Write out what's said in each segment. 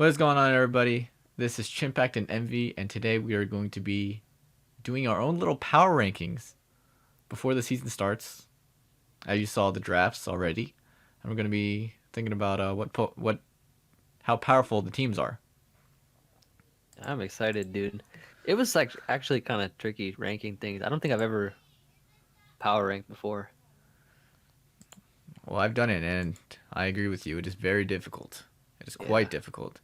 What is going on, everybody? This is Chimpact and Emvee, and today we are going to be doing our own little power rankings before the season starts. As you saw the drafts already, and we're going to be thinking about how powerful the teams are. I'm excited, dude. It was like actually kind of tricky ranking things. I don't think I've ever power ranked before. Well, I've done it, and I agree with you. It is very difficult. It is Yeah. quite difficult.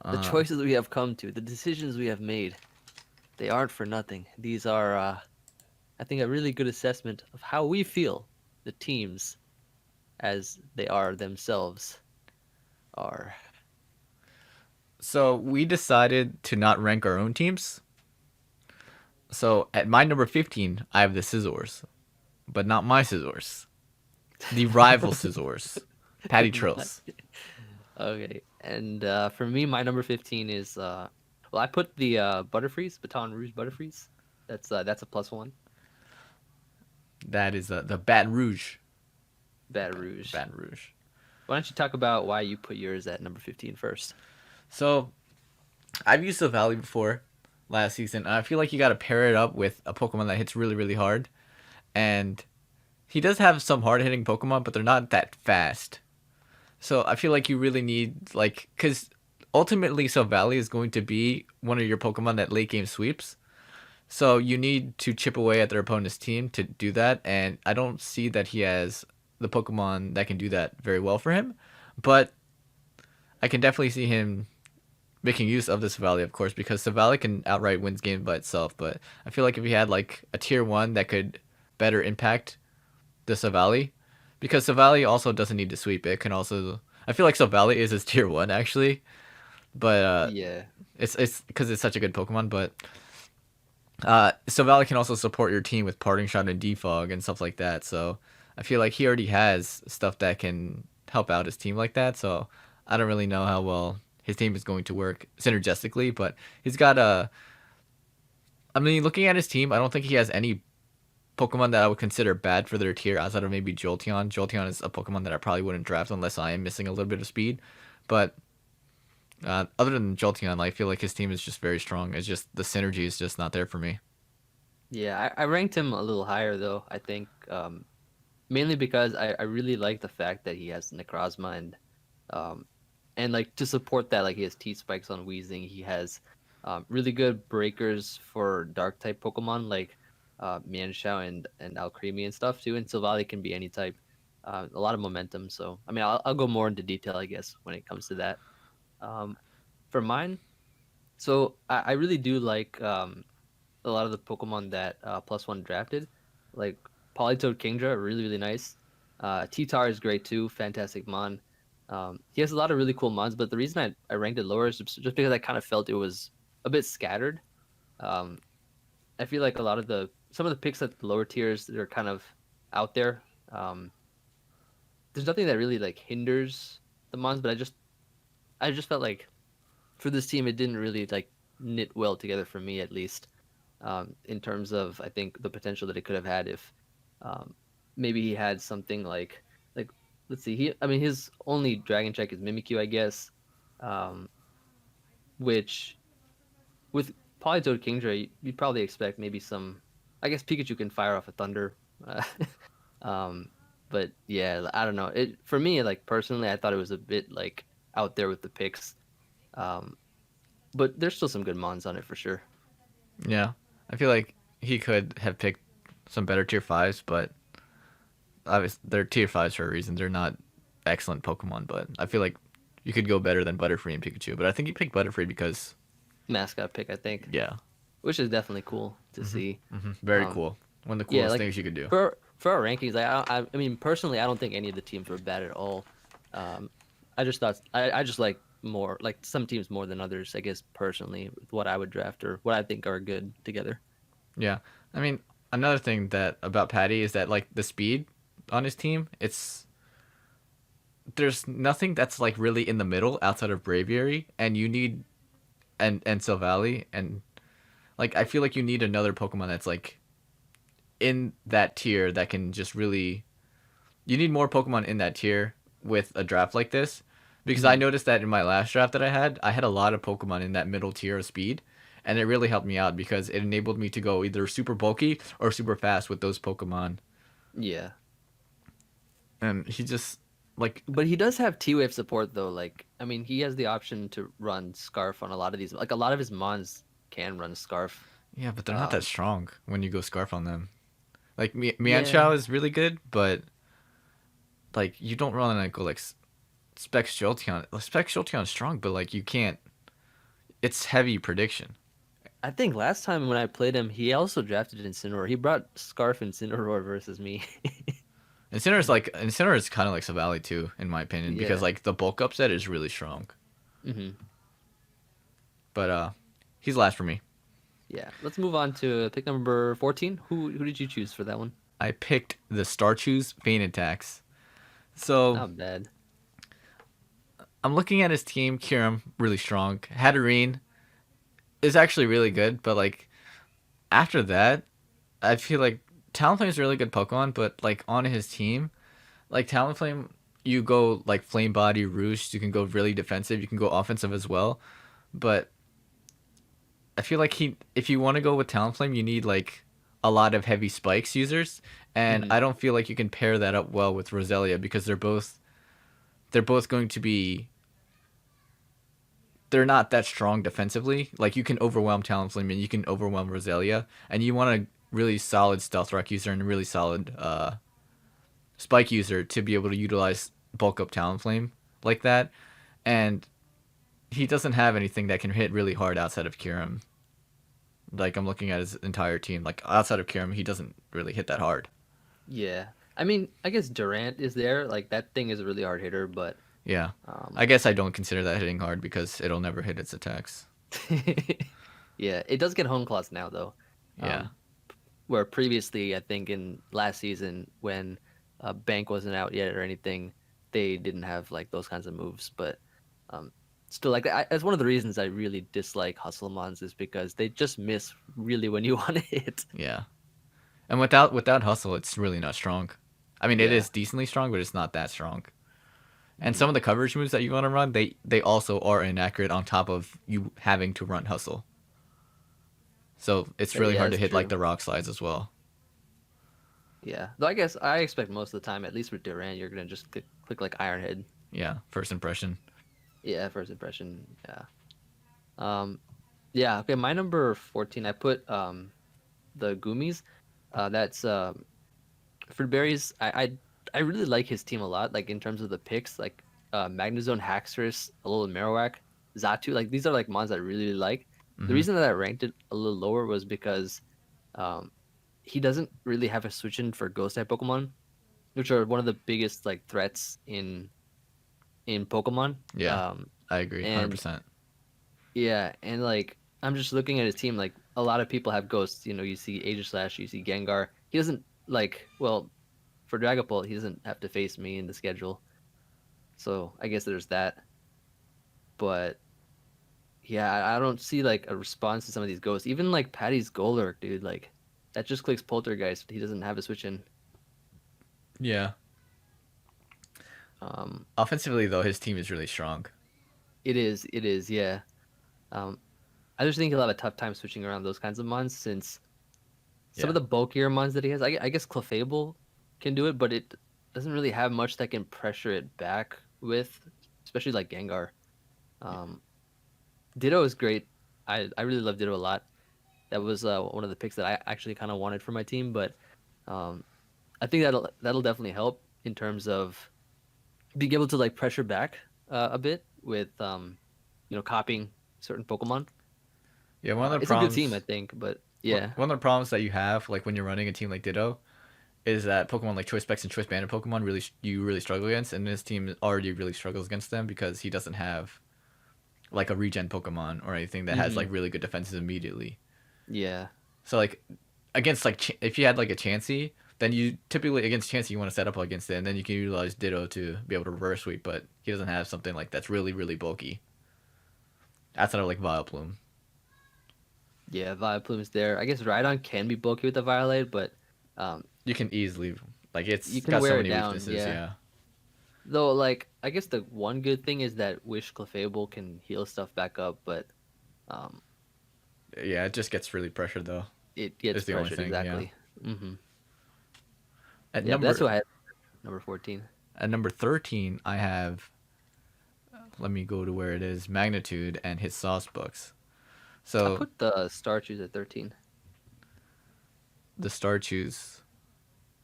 The Uh, choices we have come to, the decisions we have made, they aren't for nothing. These are, I think, a really good assessment of how we feel the teams as they are themselves are. so we decided to not rank our own teams. So at my number 15, I have the Scizors, but not my Scizors. The rival Scizors, Patty Trills. Okay. And for me, my number 15 is, well, I put the Butterfrees, Baton Rouge Butterfrees. That's a plus one. That is the Baton Rouge. Baton Rouge. Baton Rouge. Why don't you talk about why you put yours at number 15 first? So I've used the Valley before last season. And I feel like you got to pair it up with a Pokemon that hits really, really hard. And he does have some hard hitting Pokemon, but they're not that fast. So I feel like you really need because ultimately Valley is going to be one of your Pokemon that late game sweeps. So you need to chip away at their opponent's team to do that, and I don't see that he has the Pokemon that can do that very well for him. But I can definitely see him making use of this Valley, of course, because Savali can outright wins games by itself. But I feel like if he had like a tier one that could better impact the Savali, because Savali also doesn't need to sweep. It can also. I feel like Savali is his tier one actually, but Yeah, it's because it's such a good Pokemon. But Savali can also support your team with Parting Shot and Defog and stuff like that. So I feel like he already has stuff that can help out his team like that. So I don't really know how well his team is going to work synergistically, but he's got a. I mean, looking at his team, I don't think he has any Pokemon that I would consider bad for their tier outside of maybe Jolteon. Jolteon is a Pokemon that I probably wouldn't draft unless I am missing a little bit of speed. But other than Jolteon, I feel like his team is just very strong. It's just the synergy is just not there for me. yeah. I ranked him a little higher though. I think mainly because I really like the fact that he has Necrozma um, and like to support that, like he has T spikes on Weezing. He has really good breakers for Dark type Pokemon like Mienshao and Alcremie and stuff too. And Silvally can be any type. A lot of momentum. So I mean, I'll go more into detail, I guess, when it comes to that. Um, for mine, so I really do like a lot of the Pokemon that plus one drafted, like Politoed Kingdra, really really nice. T-Tar is great too, fantastic mon. He has a lot of really cool mons, but the reason I ranked it lower is just because I kind of felt it was a bit scattered. Um, I feel like a lot of the some of the picks at the lower tiers they're kind of out there. Um, there's nothing that really like hinders the mons, but I just felt like for this team it didn't really like knit well together for me at least. In terms of I think the potential that it could have had if um, maybe he had something like let's see he I mean his only dragon check is Mimikyu I guess, um, which with Politoed Kingdra you'd probably expect maybe some I guess Pikachu can fire off a thunder, uh, um, but yeah I don't know it for me like personally I thought it was a bit like out there with the picks, um, but there's still some good mons on it for sure. Yeah, I feel like he could have picked some better tier fives, but obviously they're tier fives for a reason. They're not excellent Pokemon, but I feel like you could go better than Butterfree and Pikachu. But I think he picked Butterfree because Mascot pick I think, yeah, which is definitely cool to see. very Um, cool. One of the yeah, coolest like things you could do. for our rankings, I mean personally, I don't think any of the teams were bad at all. Um, I just thought I just like some teams more than others. I guess personally, with what I would draft or what I think are good together. Yeah, I mean another thing that about Patty is that like the speed on his team, it's there's nothing that's like really in the middle outside of Braviary, and you need and Silvally, and like I feel like you need another Pokemon that's like in that tier that can just really. You need more Pokemon in that tier with a draft like this because I Mhm. noticed that in my last draft that I had a lot of Pokemon in that middle tier of speed, and it really helped me out because it enabled me to go either super bulky or super fast with those Pokemon. Yeah. And he just like But he does have T-Wave support though. Like, I mean, he has the option to run Scarf on a lot of these. Like, a lot of his mons can run Scarf. yeah, but they're not that Um, strong when you go Scarf on them. Like Mianchao yeah, is really good, but like you don't really like go like Specs Jolteon. Specs Jolteon is strong, but like you can't. It's heavy prediction. I think last time when I played him, he also drafted Incineroar. He brought Scarf Incineroar versus me. Incineroar is kind of like Savali too, in my opinion, because Yeah. like the bulk upset is really strong. Hmm. But he's last for me. Yeah. Let's move on to pick number 14. Who did you choose for that one? I picked the Star Choose Feint Attacks. So Not bad. I'm looking at his team. Kiram really strong. Hatterene is actually really good, but like after that, I feel like Talonflame is a really good Pokemon, but like on his team, like Talonflame, you go like Flame Body, Roost. You can go really defensive. You can go offensive as well. But I feel like if you want to go with Talonflame, you need like a lot of heavy spikes users, and Hmm. I don't feel like you can pair that up well with Roselia because they're both going to be they're not that strong defensively. Like you can overwhelm Talonflame and you can overwhelm Roselia, and you want a really solid Stealth Rock user and a really solid Spike user to be able to utilize bulk up Talonflame like that. And he doesn't have anything that can hit really hard outside of Kyurem. Like I'm looking at his entire team. Like outside of Kyurem, he doesn't really hit that hard. Yeah. I mean, I guess Durant is there. Like, that thing is a really hard hitter, but Yeah. um, I guess I don't consider that hitting hard because it'll never hit its attacks. yeah, it does get home claws now though. Yeah. Um, where previously, I think in last season when Bank wasn't out yet or anything, they didn't have like those kinds of moves. But um, still, like that's one of the reasons I really dislike Hustlemons is because they just miss really when you want to hit. Yeah. And without hustle, it's really not strong. I mean, it Yeah. is decently strong, but it's not that strong. And Mhm. some of the coverage moves that you want to run, they also are inaccurate on top of you having to run hustle. So it's really Yeah, hard to that's hit like true. the rock slides as well. Yeah, though I guess I expect most of the time, at least with Durant, you're gonna just click like Ironhead. Yeah, first impression. Yeah, first impression. Yeah. Um, yeah. Okay, my number 14. I put the Goomies. That's Fruit Berries. I really like his team a lot. Like in terms of the picks, like Magnezone, Haxorus, a little Marowak, Zatu. Like these are like mons I really, really like. The Hmm. reason that I ranked it a little lower was because um, he doesn't really have a switch in for Ghost type Pokemon, which are one of the biggest like threats in Pokemon. Yeah, Um, I agree, and 100%. yeah, and like I'm just looking at his team. Like a lot of people have ghosts. You know, you see Aegislash, you see Gengar. He doesn't like. Well, for Dragapult, he doesn't have to face me in the schedule. So I guess there's that. But yeah, I don't see like a response to some of these ghosts. Even like Patty's Golurk, dude. Like that just clicks Poltergeist. He doesn't have a switch in. Yeah. Um, Offensively though, his team is really strong. it is, yeah. Um, I just think he'll have a tough time switching around those kinds of mons since some of Yeah. the bulkier mons that he has, I guess Clefable can do it, but it doesn't really have much that can pressure it back with, especially like Gengar. Um, Ditto is great. I really love Ditto a lot. That was one of the picks that I actually kind of wanted for my team, but um, I think that'll definitely help in terms of being able to like pressure back a bit with copying certain Pokemon. Yeah, one of the It's a good team, I problems think, but yeah. one of the problems that you have like when you're running a team like Ditto is that Pokemon like Choice Specs and Choice Banded Pokemon you really struggle against, and this team already really struggles against them because he doesn't have like a regen Pokemon or anything that has Hmm. like really good defenses immediately. Yeah. So like against like if you had like a Chansey, then you typically against Chansey you want to set up against it, and then you can utilize Ditto to be able to reverse sweep. But he doesn't have something like that's really bulky outside of like Vileplume. Yeah, Vileplume is there. I guess Rhydon can be bulky with the Violate, but um, You can easily like you it's can got so wear it many down. weaknesses. Yeah, Yeah, Though, like, I guess the one good thing is that Wish Clefable can heal stuff back up, but um, Yeah, it just gets really pressured though. it gets Is the only pressured thing. Yeah. exactly. hmm At Yeah, but that's number who I had number 14. at number 13, I have. Let me go to where it is. Magnitude and his sauce books. I So put the Star Choose at 13. the star choose.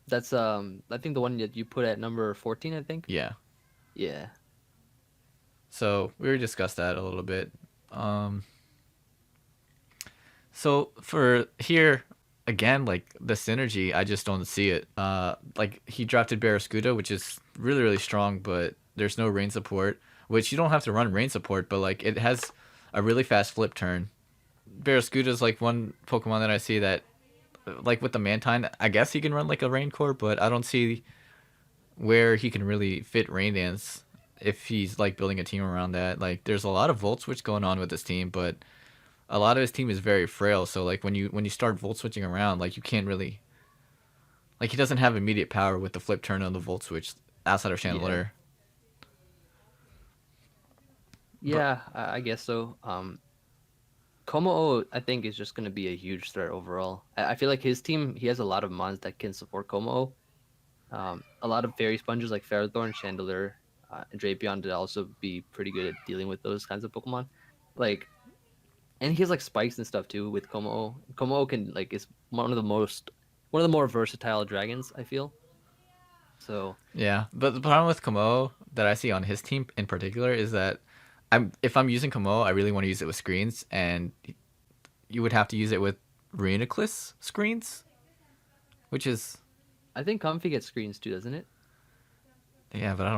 That's I think the one that you put at number 14, I think. Yeah. Yeah. So we already discussed that a little bit. Um, so for here again, like the synergy, I just don't see it. Like he drafted Barraskewda, which is really really strong, but there's no rain support. Which you don't have to run rain support, but like it has a really fast flip turn. Barraskewda is like one Pokemon that I see that, like with the Mantine, I guess he can run like a Rain Core, but I don't see where he can really fit Rain Dance if he's like building a team around that. Like there's a lot of Volt Switch going on with this team, but a lot of his team is very frail. So like when you start Volt Switching around, like you can't really, like he doesn't have immediate power with the flip turn on the Volt Switch outside of Yeah. Chandelier. But Yeah, I guess so. Komo, I think, is just going to be a huge threat overall. I feel like his team, he has a lot of mons that can support Komo. A lot of fairy sponges like Ferrothorn, Chandelier, and Drapion to also be pretty good at dealing with those kinds of Pokemon. Like, and he has like spikes and stuff too with Komo. Komo can like is one of the more versatile dragons, I feel. So yeah, but the problem with Kamo that I see on his team in particular is that if I'm using Kamo, I really want to use it with screens, and you would have to use it with Reuniclus screens, which is I think Comfy gets screens too, doesn't it? yeah, but I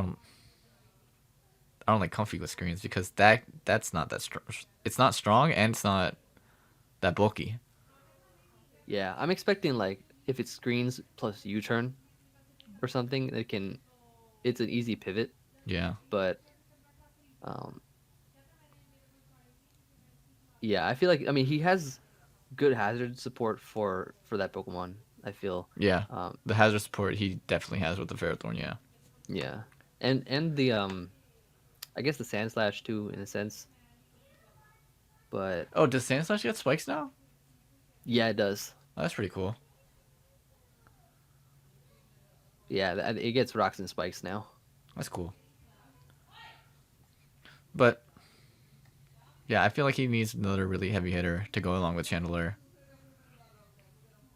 don't like comfy with screens because that's not that strong. It's not strong and it's not that bulky. Yeah, I'm expecting like if it's screens plus U-turn or something, it's an easy pivot. Yeah, But um, yeah, I feel like I mean he has good hazard support for that Pokemon. I feel, yeah. um, The hazard support he definitely has with the Ferrothorn. Yeah. yeah, and the I guess the Sand Slash too in a sense. But Oh, does Sandslash get spikes now? yeah, it does. Oh, that's pretty cool. Yeah, it gets rocks and spikes now. That's cool. But yeah, I feel like he needs another really heavy hitter to go along with Chandelier.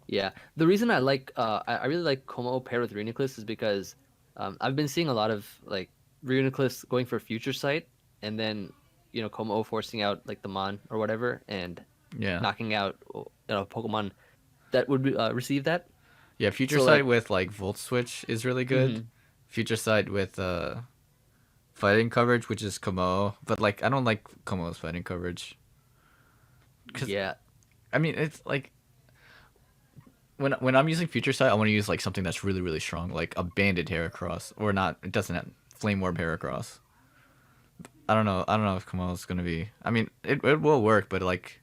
Yeah, the reason I like I really like Como paired with Reuniclus is because I've been seeing a lot of like Reuniclus going for Future Sight and then Como forcing out like the Mon or whatever and Yeah. knocking out Pokemon that would receive that. Yeah, Future So Sight like, with like Volt Switch is really good. hmm Future Sight with fighting coverage, which is Kamo, but like I don't like Kamo's fighting coverage cuz yeah, I mean it's like when I'm using Future Sight, I want to use like something that's really really strong, like a Banded Heracross, or not. It doesn't have Flame Orb Heracross. I don't know. I don't know if Kamal's gonna be. I mean, it will work, but like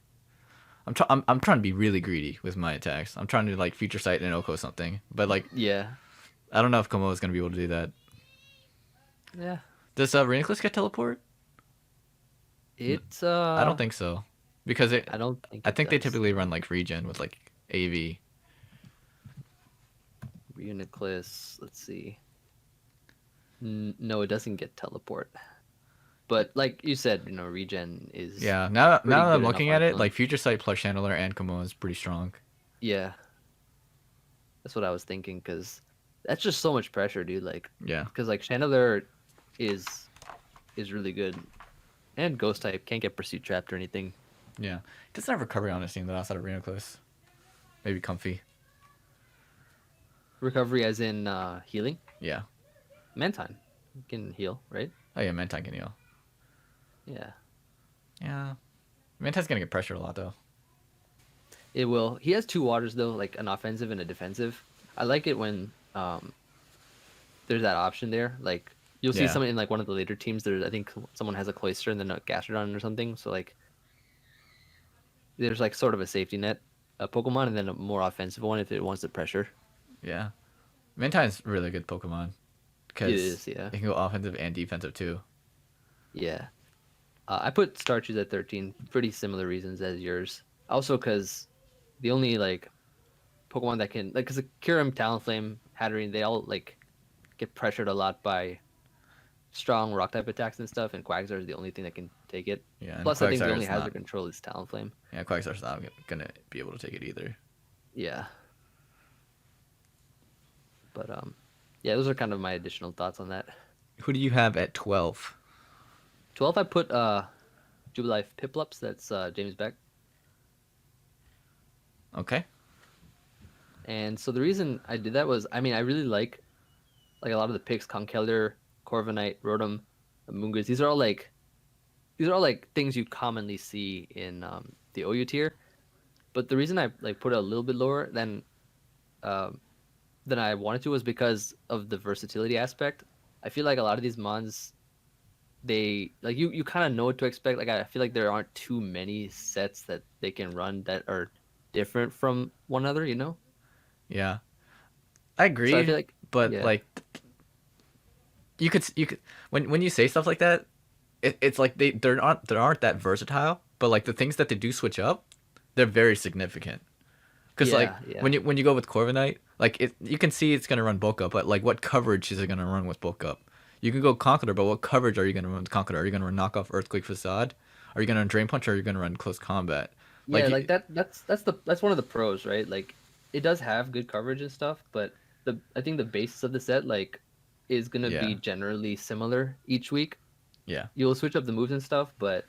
I'm trying to be really greedy with my attacks. I'm trying to like Future Sight and Oko something, but like yeah, I don't know if Kamal is gonna be able to do that. yeah. Does Rainiclus get teleport? It's I don't think so, because I don't think I it think they does. typically run like regen with like AV. Reuniclus, let's see. No, it doesn't get teleport. But like you said, regen is Yeah, now pretty that I'm good enough looking on at its it, own. like Future Sight plus Chandler and Kamo is pretty strong. Yeah, that's what I was thinking because that's just so much pressure, dude. Like, Yeah, because like Chandelier is is really good, and Ghost type can't get pursuit trapped or anything. yeah. He doesn't have recovery on his team though outside of Rainiclus. Maybe Comfy. Recovery as in healing. Yeah. Mantine can heal, right? Oh yeah, Mantine can heal. Yeah, Yeah. Mantine's gonna get pressured a lot though. it will. He has two waters though, like an offensive and a defensive. I like it when there's that option there. Like you'll see Yeah. someone in like one of the later teams. There's I think someone has a Cloyster and then a Gastrodon or something. So like there's like sort of a safety net, a Pokemon, and then a more offensive one if it wants the pressure. Yeah. Mantine's really good Pokemon. It because is, yeah. it can go offensive and defensive too. Yeah. I put Starches at 13. Pretty similar reasons as yours. Also, because the only like Pokemon that can like, because Kyurem, Talonflame, Hatterene, they all like get pressured a lot by strong rock type attacks and stuff, and Quagsire is the only thing that can take it. Yeah, and Plus, I think the Quagsire only is hazard not. control is Talonflame. Yeah, Quagsire's not gonna be able to take it either. Yeah, but yeah, those are kind of my additional thoughts on that. Who do you have at 12? 12, I put Jubilife Piplups. That's James Beck. Okay. And so the reason I did that was, I mean, I really like a lot of the picks, Conkeldurr, Corviknight, Rotom, Amoonguss. These are all like things you commonly see in the OU tier. But the reason I like put it a little bit lower um, than I wanted to was because of the versatility aspect. I feel like a lot of these mons, they like you kind of know what to expect. Like I feel like there aren't too many sets that they can run that are different from one another. You know. Yeah, I So I feel agree, like but yeah, like you could when you say stuff like that, it's like they aren't that versatile, but like the things that they do switch up, they're very significant. Because like yeah, yeah, when you go with Corviknight, like you can see it's gonna run bulk up, but like what coverage is it gonna run with bulk up? You can go Conqueror, but what coverage are you gonna run with Conqueror? Are you gonna run knockoff Earthquake Facade? Are you gonna run Drain Punch? Or are you gonna run close combat? yeah. Like Like that's one of the pros, right? Like it does have good coverage and stuff, but the I think the basis of the set like is gonna yeah, be generally similar each week. yeah, You'll switch up the moves and stuff, but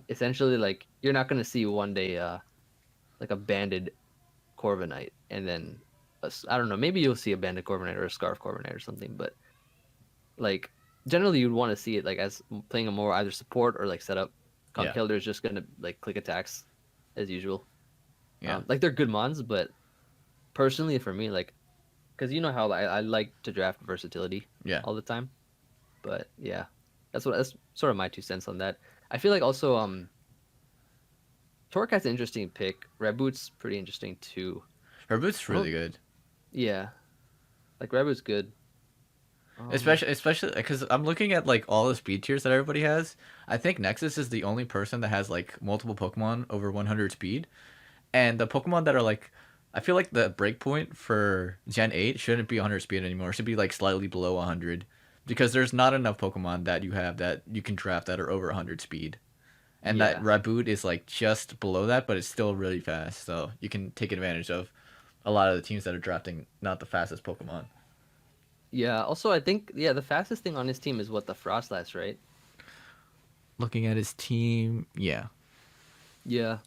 essentially like you're not gonna see one day like a banded Corviknight and then I don't know, maybe you'll see a banded Corviknight or a Scarf Corviknight or something, but like generally you'd want to see it like as playing a more either support or like setup. yeah, Conkeldurr is just gonna like click attacks as usual. yeah, Like they're good mons, but personally for me, like because you know how I like to draft versatility yeah. all the time, but yeah, that's sort of my 2 cents on that. I feel like also Torkat's an interesting pick. Raboot's pretty interesting too. Her boot's I don't. really good, Yeah, like Raboot's good. especially because I'm looking at like all the speed tiers that everybody has. I think Nexus is the only person that has like multiple Pokemon over 100 speed, and the Pokemon that are like, I feel like the breakpoint for Gen 8 shouldn't be 100 speed anymore. It should be like slightly below 100 because there's not enough Pokemon that you have that you can draft that are over 100 speed. And that Yeah, Raboot is like just below that, but it's still really fast. So you can take advantage of a lot of the teams that are drafting not the fastest Pokemon. yeah. Also, I think the fastest thing on his team is what the Frostlass, right? Looking at his team, yeah. Yeah.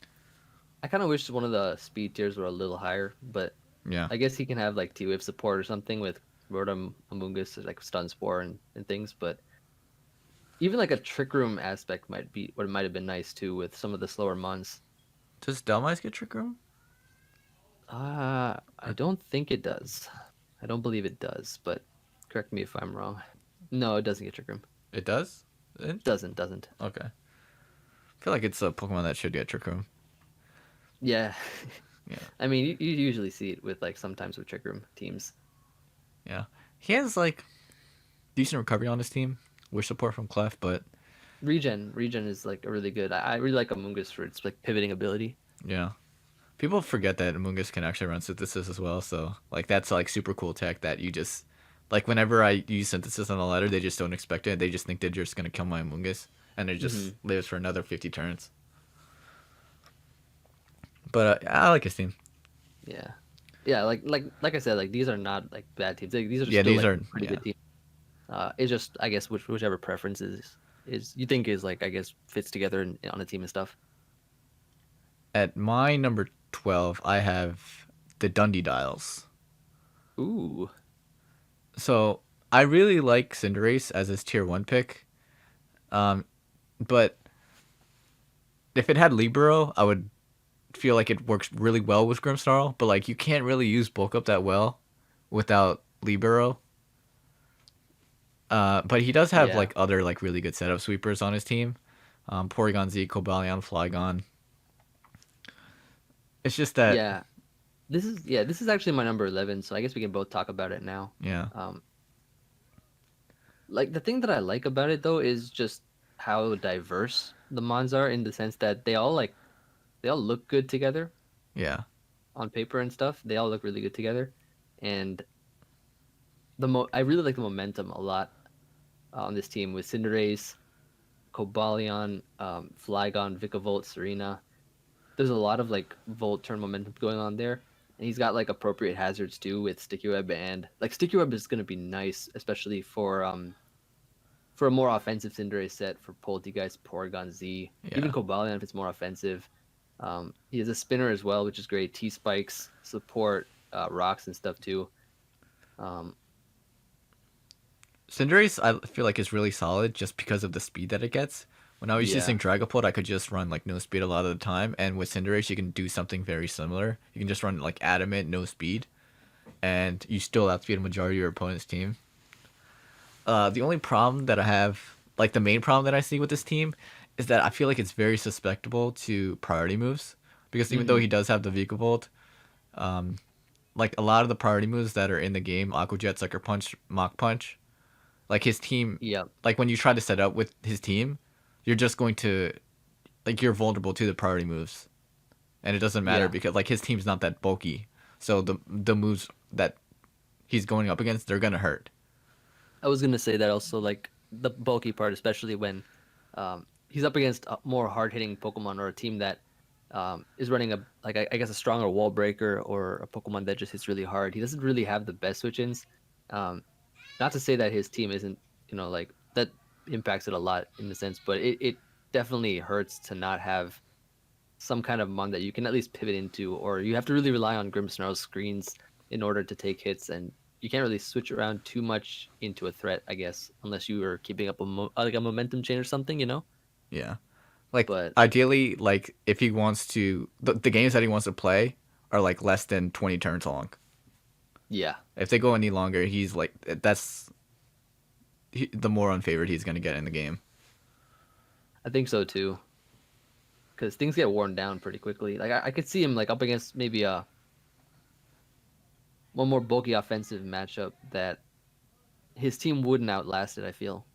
I kind of wish one of the speed tiers were a little higher, but Yeah. I guess he can have like T-Wave support or something with Rotom, Amoonguss, like Stun Spore and things. But even like a Trick Room aspect might be what might have been nice too with some of the slower mons. Does Delmise get Trick Room? I Or don't think it does. I don't believe it does, but correct me if I'm wrong. No, it doesn't get Trick Room. it does? It? Doesn't. Okay. I feel like it's a Pokemon that should get Trick Room. Yeah. Yeah. I mean, you usually see it with like sometimes with Trick Room teams. Yeah. He has like decent recovery on his team. Wish support from Clef, but Regen is like a really good. I really like Amoonguss for its like pivoting ability. yeah. People forget that Amoonguss can actually run synthesis as well, so like that's like super cool tech that you just like whenever I use synthesis on a ladder, they just don't expect it. They just think they're just gonna kill my Amoonguss, and it just Hmm. lives for another 50 turns. But I like his team. Yeah, yeah. Like I said, like these are not like bad teams. Like, these are Yeah, still these like are pretty yeah. good teams. It's just I guess whichever preference is you think is like I guess fits together on a team and stuff. At my number 12, I have the Dundee Dials. Ooh, So I really like Cinderace as his tier one pick. Um, but if it had Libero, I would feel like it works really well with Grimmsnarl. But like you can't really use bulk up that well without Libero. But he does have yeah, like other like really good setup sweepers on his team. Porygon Z, Cobalion, Flygon. It's just that yeah. This is actually my number 11, so I guess we can both talk about it now. yeah. Um, Like the thing that I like about it though is just how diverse the mons are in the sense that they all look good together Yeah. on paper and stuff. They all look really good together, and I really like the momentum a lot on this team with Cinderace, Cobalion, Flygon, Vikavolt, Serena. There's a lot of like Volt turn momentum going on there. And he's got like appropriate hazards too with Sticky Web, and like Sticky Web is gonna be nice, especially for a more offensive Cinderace set for Poltegeist, Porygon Z, even Yeah. Cobalion if it's more offensive. He has a spinner as well, which is great. T spikes, support, rocks and stuff too. Um, Cinderace, I feel like is really solid just because of the speed that it gets. When I was yeah, using Dragapult, I could just run like no speed a lot of the time, and with Cinderace, you can do something very similar. You can just run like adamant no speed, and you still outspeed a majority of your opponent's team. The only problem that I have, like the main problem that I see with this team, is that I feel like it's very susceptible to priority moves. Because even though mm-hmm. he does have the Vikavolt, like a lot of the priority moves that are in the game, Aqua Jet, Sucker Punch, Mach Punch, like his team, Yep, like when you try to set up with his team, you're just going to, like you're vulnerable to the priority moves, and it doesn't matter yeah. because like his team's not that bulky, so the moves that he's going up against, they're gonna hurt. I was gonna say that also, like the bulky part, especially when he's up against a more hard hitting Pokemon or a team that is running a like I guess a stronger wall breaker or a Pokemon that just hits really hard. He doesn't really have the best switch ins. Um, Not to say that his team isn't, like that impacts it a lot in the sense, but it definitely hurts to not have some kind of mon that you can at least pivot into, or you have to really rely on Grimmsnarl's screens in order to take hits, and you can't really switch around too much into a threat, I guess, unless you are keeping up like a momentum chain or something. Yeah, like But ideally, like if he wants to, the games that he wants to play are like less than 20 turns long. yeah, If they go any longer, he's like the more unfavored he's gonna get in the game. I think so too, because things get worn down pretty quickly. Like I could see him like up against maybe a one more bulky offensive matchup that his team wouldn't outlast it. I feel.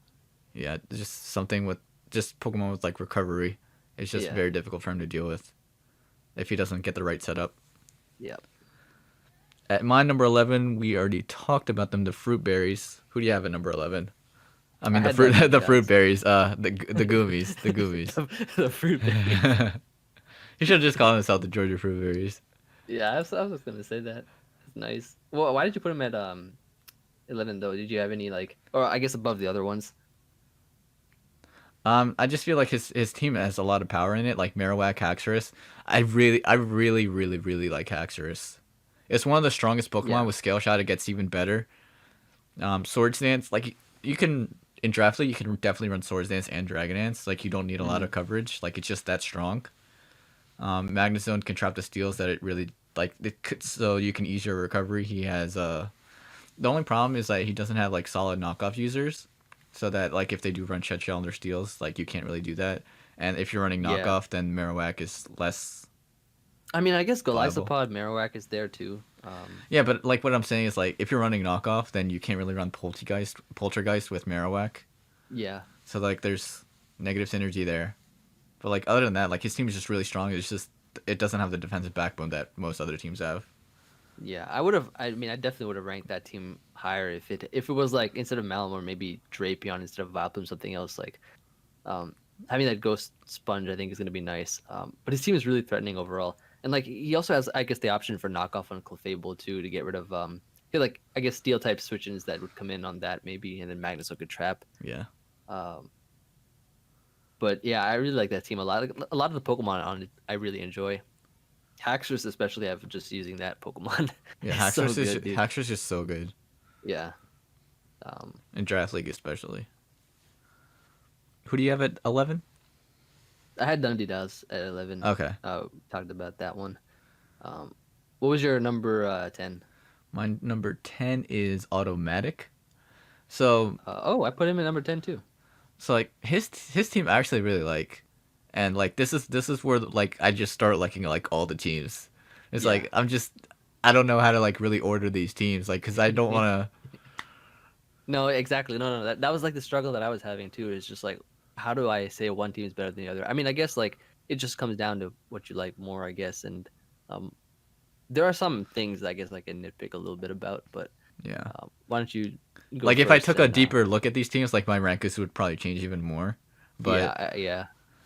Yeah, just something with just Pokemon with like recovery. It's just Yeah, very difficult for him to deal with if he doesn't get the right setup. yeah. At my number 11, we already talked about them, the fruit berries. Who do you have at number 11? I I mean the had fruit Dungeon the fruit Dance. berries, the goomies, the goomies. The fruit berries. He should have just called himself the Georgia fruit berries. Yeah, I was just gonna say that. That's nice. Well, why did you put him at 11 though? Did you have any like, or I guess above the other ones? I just feel like his team has a lot of power in it, like Marowak, Haxorus. I really like Haxorus. It's one of the strongest Pokemon. Yeah, With Scale Shot, it gets even better. Swords Dance, like you can in Draft League, you can definitely run Swords Dance and Dragon Dance. Like you don't need a lot hmm of coverage. Like it's just that strong. Magnezone can trap the steals that it really like. So you can ease your recovery. He has the only problem is that he doesn't have like solid knockoff users, so that like if they do run Shed Shell on their steals, like you can't really do that. And if you're running yeah. knockoff, then Marowak is less I mean, I guess viable. Golisopod Marowak is there too. Yeah, but like what I'm saying is like if you're running knockoff, then you can't really run Poltergeist with Marowak. Yeah, So like there's negative synergy there. But like other than that, like his team is just really strong. It's just it doesn't have the defensive backbone that most other teams have. yeah. I would have. I mean, I definitely would have ranked that team higher if it was like instead of Malamore, maybe Drapion instead of Vileplume, something else like. Um, Having that Ghost Sponge, I think, is going to be nice. But his team is really threatening overall, and like he also has, I guess, the option for knockoff on Clefable too to get rid of like I guess Steel type switch-ins that would come in on that maybe, and then Magnus could trap. Yeah. Um, but yeah, I really like that team a lot. Like, a lot of the Pokemon on it, I really enjoy. Haxorus, especially, I've just using that Pokemon. Yeah, It's so good, dude. Haxorus is just so good Yeah. Um, in Draft League especially. Who do you have at 11? I had Dundee Daz at 11. Okay. Talked about that one. Um, what was your number 10? My number 10 is Automatic. So Oh, I put him in number 10 too. like his team I actually really like, and like this is where like I just start liking like all the teams. It's Yeah. like I don't know how to like really order these teams like because I don't want to No, exactly. No. That was like the struggle that I was having too. Is just like, how do I say one team is better than the other? I mean, I guess like it just comes down to what you like more, I guess. And um, there are some things I guess I can nitpick a little bit about, but Yeah. why don't you go Like if I first? took a And deeper look at these teams, like my rankings would probably change even more. yeah, But yeah,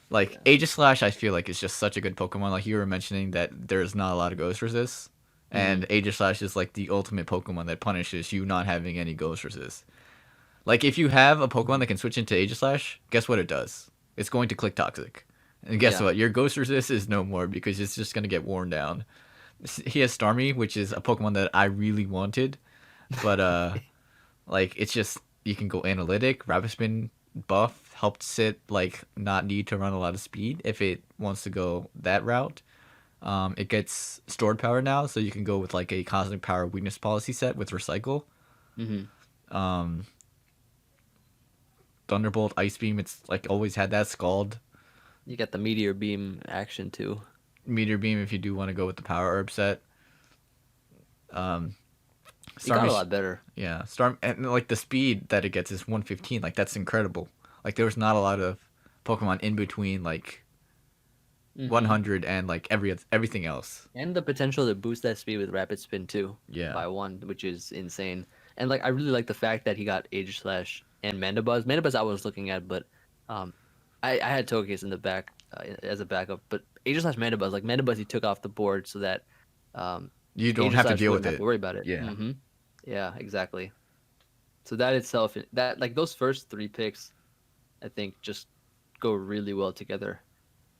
like yeah. Aegislash, I feel like is just such a good Pokemon. Like you were mentioning that there's not a lot of Ghost Resist, Hmm. and Aegislash is like the ultimate Pokemon that punishes you not having any Ghost Resist. Like if you have a Pokemon that can switch into Aegislash, guess what it does? It's going to click Toxic, and guess Yeah. what? Your Ghost Resist is no more because it's just gonna get worn down. He has Starmie, which is a Pokemon that I really wanted, but like it's just you can go analytic, rapid spin buff helps it like not need to run a lot of speed if it wants to go that route. It gets stored power now, so you can go with like a cosmic power weakness policy set with recycle. Hmm. Um, Thunderbolt, Ice Beam, it's like always had that Scald. You got the meteor beam action too. Meteor Beam if you do want to go with the power herb set. Um, It got a Starmie, lot better. yeah, Storm and like the speed that it gets is 115. Like that's incredible. Like there was not a lot of Pokemon in between like Hmm. 100 and like everything else. And the potential to boost that speed with rapid spin too Yeah. by one, which is insane. And like I really like the fact that he got Age Slash and Mandibuzz. Mandibuzz I was looking at, but um, I had Togekiss in the back as a backup. But Age Slash Mandibuzz, like Mandibuzz, he took off the board so that um, You don't Age have to Slash deal wouldn't with have to it. worry about it. Yeah. Yeah, exactly. So that itself, that like those first three picks, I think just go really well together.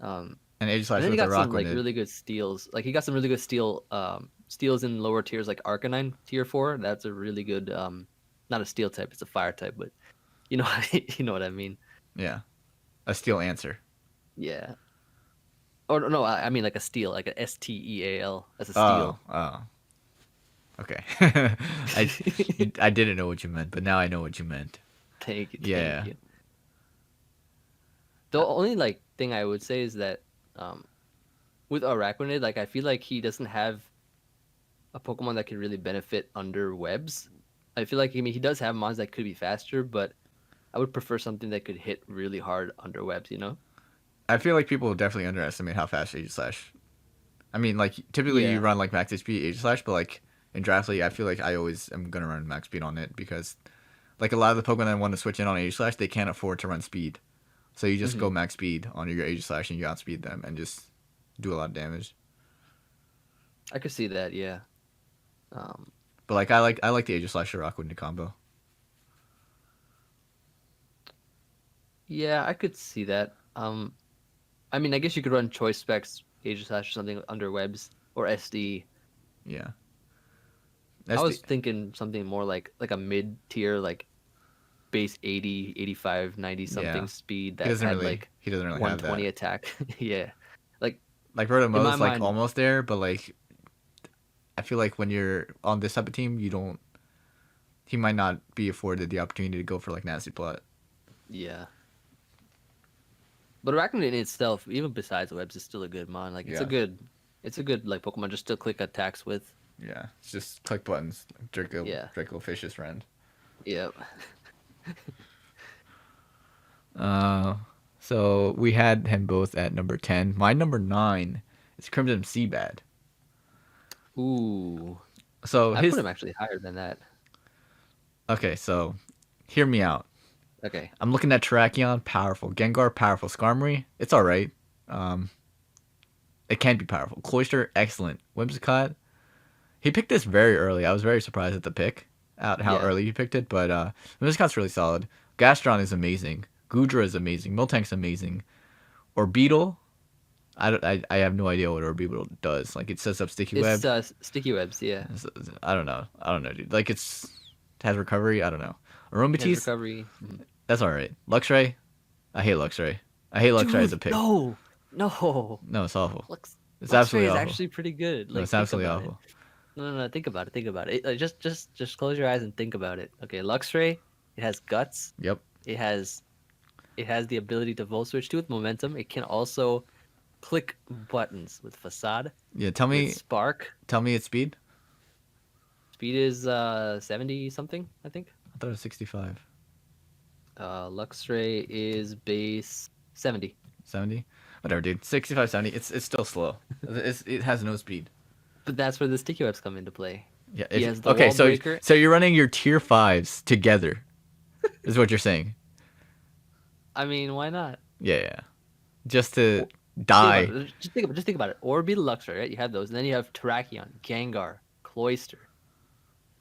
Um, And and Aegislash then he with the got some rock on like it. really good steals. Like he got some really good steals in lower tiers like Arcanine tier 4. That's a really good not a steel type, it's a fire type, but you know you know what I mean. Yeah. A steel answer. Yeah. Or no, I mean like a steel, like a STEAL. That's a Oh, steel. oh. Okay. I didn't know what you meant, but now I know what you meant. Thank you, thank Yeah. you. The only like thing I would say is that um with Araquanid, like I feel like he doesn't have a Pokemon that can really benefit under webs. I feel like I mean he does have mons that could be faster, but I would prefer something that could hit really hard under webs, you know? I feel like people definitely underestimate how fast Aegislash. I mean, like typically you Yeah. run like max HP Aegislash, but like in Draft League, I feel like I always am gonna run max speed on it because like a lot of the Pokemon that want to switch in on Aegislash, they can't afford to run speed. So you just Hmm. go max speed on your Aegislash and you outspeed them and just do a lot of damage. I could see that, yeah. Um, But like I like the Aegislash to rock with the combo. yeah, I could see that. I mean, I guess you could run choice specs, Aegis Slash or something under webs or SD. Yeah, I that's the was thinking something more like a mid tier, like base 80, 85, 90 yeah. something speed He that doesn't had really like he doesn't really have 120 that. attack. Yeah. Like Like in my Rotomo's like mind, almost there, but like I feel like when you're on this type of team, you don't. He might not be afforded the opportunity to go for like nasty plot. yeah. But Arachnid in itself, even besides webs, is still a good mon. Like Yeah, it's a good like Pokemon just to click attacks with. yeah. It's just click buttons. Yeah. Draco Fish's friend. Yeah. Uh, so we had him both at number 10. My number 9 is Crimson Seabad. Ooh. So I put his him actually higher than that. okay. So hear me out. Okay. I'm looking at Terrakion, powerful. Gengar, powerful. Skarmory, it's all right. Um, it can be powerful. Cloyster, excellent. Whimsicott, he picked this very early. I was very surprised at the pick, out how Yeah. early he picked it. But Whimsicott's really solid. Gastron is amazing. Goodra is amazing. Miltank's amazing. Orbeetle, I have no idea what Orbeetle does. Like it sets up sticky It's web. sticky webs, yeah. I don't know. I don't know, dude. Like it has recovery. I don't know. It has Aromatisse, recovery. Mhm. that's all right. Luxray, I hate Luxray. I hate Luxray as a Dude, pick. no. No. No, it's awful. Lux It's Luxray absolutely is awful. actually pretty good. No, Like it's think absolutely about it. awful. No, think about it. Think about it. Like, just close your eyes and think about it. Okay, Luxray, it has guts. Yep. It has it has the ability to volt switch too with momentum. It can also click buttons with facade, Yeah. with spark. Tell me its speed. Speed is 70 something, I think. thought it was 65. Luxray is base 70. 70? Whatever, dude. 65, 70. It's still slow. It has no speed. But that's where the sticky webs come into play. Yeah. He has the Okay, wall so breaker. so you're running your tier 5s together, is what you're saying. I mean, why not? Yeah, yeah. Just to Think about die. it. Just think about it. Orbeetle, Luxray, right? You have those, and then you have Terrakion, Gengar, Cloyster,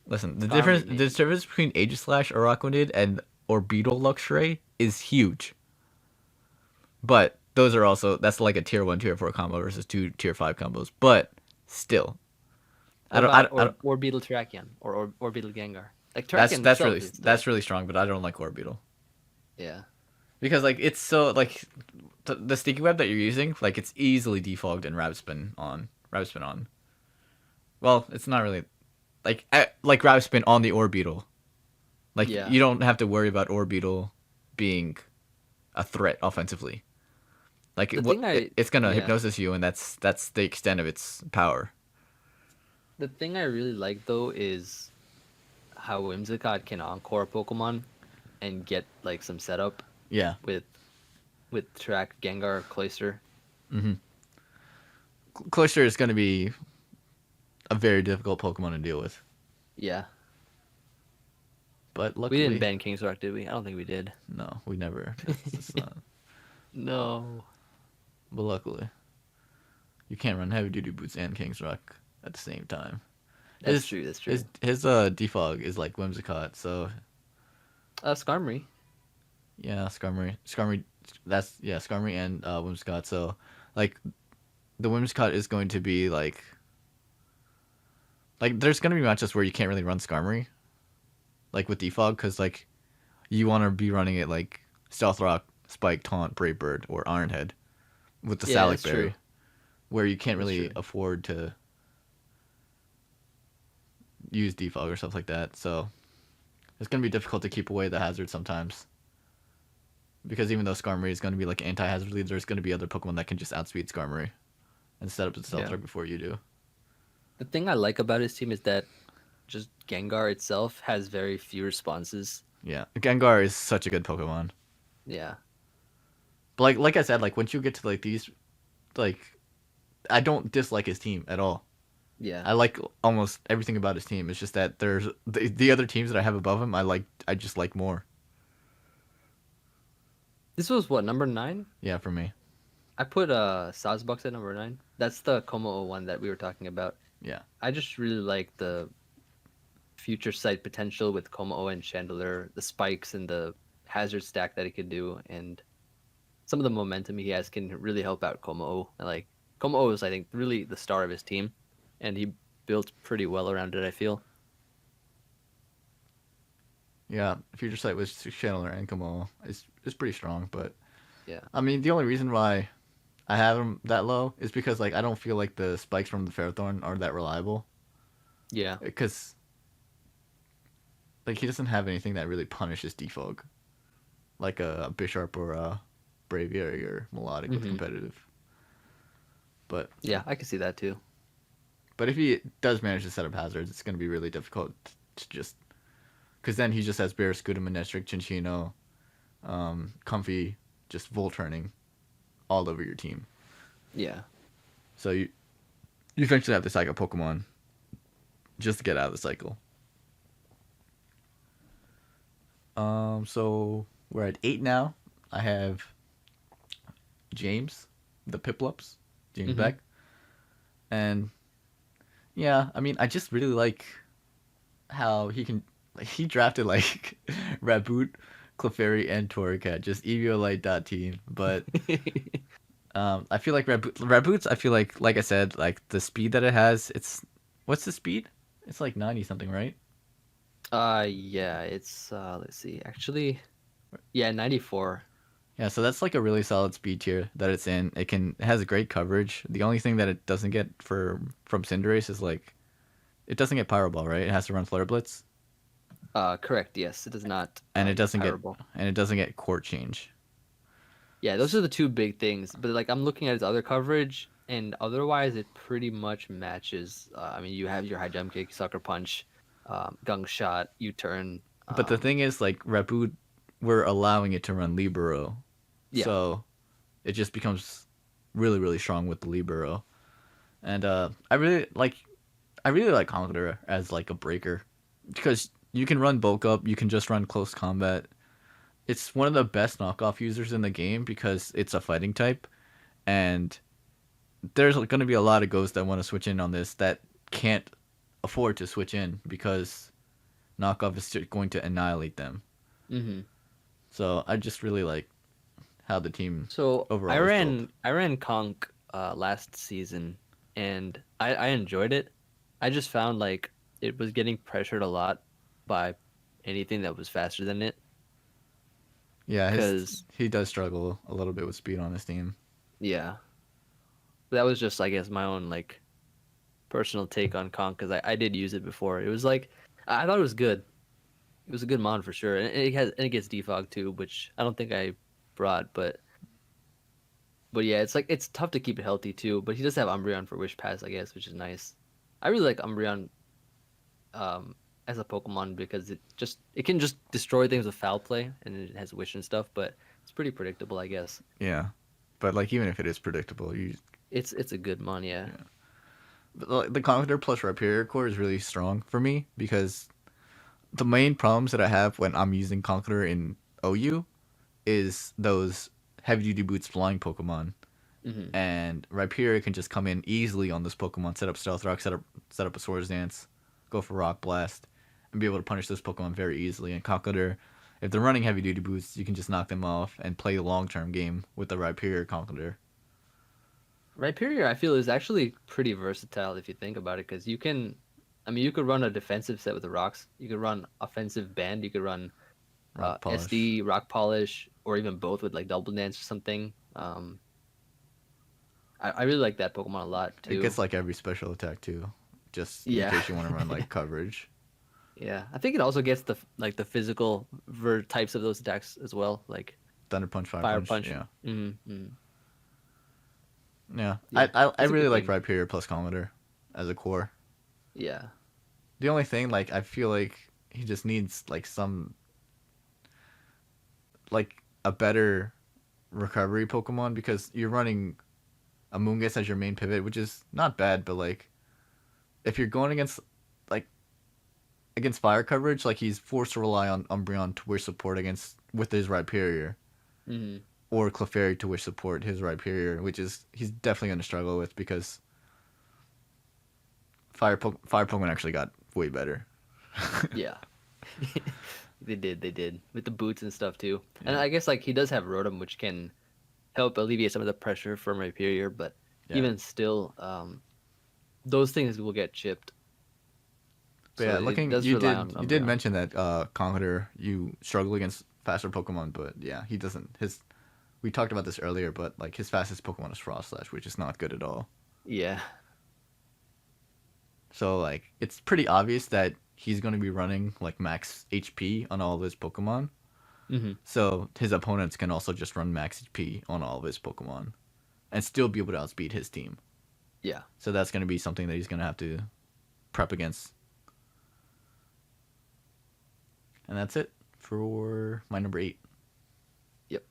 Listen, Skarmory, the maybe. difference between Aegislash, Araquanid, and Orbeetle Luxray is huge. But those are also that's like a tier 1, tier 4 combo versus two tier 5 combos. But still, What I about don't, I don't Orbeetle Terrakion or Orbeetle Gengar? Like Terrakion that's itself is still, that's really strong, but I don't like Orbeetle. yeah, Because like it's so like the sticky web that you're using, like it's easily defogged and Rab spin on. Well, it's not really like Rab spin on the Orbeetle. Like yeah. you don't have to worry about Orbeetle being a threat offensively. Like The thing it's gonna yeah, hypnosis you, and that's the extent of its power. the thing I really like though is how Whimsicott can encore Pokemon and get like some setup Yeah. with Track Gengar Cloyster. Cloyster is gonna be a very difficult Pokemon to deal with, Yeah, but we didn't luckily, ban King's Rock, did we? I don't think we did. no, we never. It's not. No. But luckily, you can't run heavy duty boots and King's Rock at the same time. That's true. That's true. His defog is like Whimsicott, so Skarmory. yeah, Skarmory, that's yeah, Skarmory and Whimsicott. So like the Whimsicott is going to be like there's gonna be matchups where you can't really run Skarmory like with defog because like you want to be running it like Stealth Rock, Spike, Taunt, Brave Bird, or Ironhead with the Yeah, Salic that's true. Berry, where you can't That's really true. afford to use defog or stuff like that. So it's gonna be difficult to keep away the hazard sometimes. Because even though Skarmory is going to be like anti-hazard lead, there's going to be other Pokemon that can just outspeed Skarmory and set up the Stealth Yeah. Rock before you do. The thing I like about his team is that just Gengar itself has very few responses. Yeah, Gengar is such a good Pokemon. Yeah. But like I said, like once you get to like these, like I don't dislike his team at all. Yeah. I like almost everything about his team. It's just that there's the other teams that I have above him. I just like more. This was what, number 9? Yeah, for me. I put Sazbox at number 9. That's the Komo one that we were talking about. Yeah, I just really like the future sight potential with Komo and Chandelier, the spikes and the hazard stack that he could do, and some of the momentum he has can really help out Komo. Like Komo is, I think, really the star of his team, and he built pretty well around it, I feel. yeah. Future Sight was Channeler and Kamal is pretty strong, but Yeah. I mean the only reason why I have him that low is because like I don't feel like the spikes from the Ferrothorn are that reliable. Yeah. Because like he doesn't have anything that really punishes defog, like a Bisharp or a Braviary or Melodic with Hmm. competitive. But Yeah, I can see that too. if he does manage to set up hazards, it's going to be really difficult to just because then he just has Bear, Scudam, Manectric, Chinchino, Comfy, just Volt turning all over your team. Yeah. So you eventually have to cycle Pokemon just to get out of the cycle. So we're at 8 now. I have James, the Piplups, James Hmm. Beck, and yeah, I mean, I just really like how he can. Like, he drafted like Raboot, Clefairy, and Torracat, just Eviolite team. But I feel like Raboots. I feel like I said, like the speed that it has. It's what's the speed? It's like 90 something, right? Yeah, it's let's see. Actually, yeah, 94. Yeah, so that's like a really solid speed tier that it's in. It has great coverage. The only thing that it doesn't get from Cinderace is like it doesn't get Pyro Ball, right? It has to run Flare Blitz, Correct. Yes, it does not and it get doesn't get Powerball. Court Change. Yeah, those are the two big things. But like I'm looking at its other coverage, and otherwise it pretty much matches. I mean, you have your high jump kick, sucker punch, gung shot, U turn. But the thing is, like, Raboot, we're allowing it to run Libero. Yeah. So it just becomes really, really strong with the Libero. And I really like Conqueror as like a breaker. Because you can run bulk up, you can just run close combat. It's one of the best knockoff users in the game because it's a fighting type. And there's going to be a lot of ghosts that want to switch in on this that can't afford to switch in because knockoff is just going to annihilate them. Hmm. So I just really like how the team So overall is built. I ran Conk last season, and I enjoyed it. I just found like it was getting pressured a lot by anything that was faster than it. Yeah, Cause he does struggle a little bit with speed on his team. yeah, that was just I guess my own like personal take on Conk because I did use it before. It was like I thought it was good. It was a good mod for sure, and it gets defog too, which I don't think I brought, but yeah, it's like it's tough to keep it healthy too. But he does have Umbreon for Wish Pass, I guess, which is nice. I really like Umbreon as a Pokemon because it can just destroy things with foul play and it has Wish and stuff, but it's pretty predictable, I guess. Yeah, but like even if it is predictable, you It's a good mon, yeah. yeah. The Conqueror plus Rhyperior core is really strong for me because the main problems that I have when I'm using Conqueror in OU is those heavy duty boots flying Pokemon. Hmm. And Rhyperior can just come in easily on this Pokemon, set up Stealth Rock, set up a Swords Dance, go for Rock Blast, and be able to punish this Pokemon very easily. And Conqueror, if they're running heavy duty boots, you can just knock them off and play a long term game with the Rhyperior Conqueror. Rhyperior, I feel, is actually pretty versatile if you think about it, because I mean, you could run a defensive set with the rocks. You could run offensive band. You could run Rock Polish. SD, rock polish, or even both with like double dance or something. I really like that Pokemon a lot It too. gets like every special attack too, just in Yeah, case you want to run like coverage. yeah. I think it also gets the physical types of those attacks as well, like Thunder Punch, Fire fire Punch, punch. yeah. Mm-hmm. Yeah. Yeah, I it's a really good like team. Rhyperior plus Commodore as a core. Yeah, The only thing, like, I feel like he just needs like some like a better recovery Pokemon because you're running a Moongus as your main pivot, which is not bad, but like if you're going against like against fire coverage, like he's forced to rely on Umbreon to wish support against with his Rhyperior hmm or Clefairy to wish support his Rhyperior, which is he's definitely going to struggle with because fire Pokemon actually got way better. yeah. They did with the boots and stuff too. And Yeah. I guess like he does have Rotom, which can help alleviate some of the pressure from Rhyperior, but Yeah. even still, those things will get chipped. But So yeah, it looking does rely on you did Umbreon. mention that Conqueror you struggle against faster Pokemon, but yeah, he doesn't. His we talked about this earlier, but like his fastest Pokemon is Frostlash, which is not good at all. Yeah. So like it's pretty obvious that he's going to be running like max HP on all of his Pokemon. Hmm. So his opponents can also just run max HP on all of his Pokemon and still be able to outspeed his team. Yeah. So that's going to be something that he's going to have to prep against. And that's it for my number 8. Yep.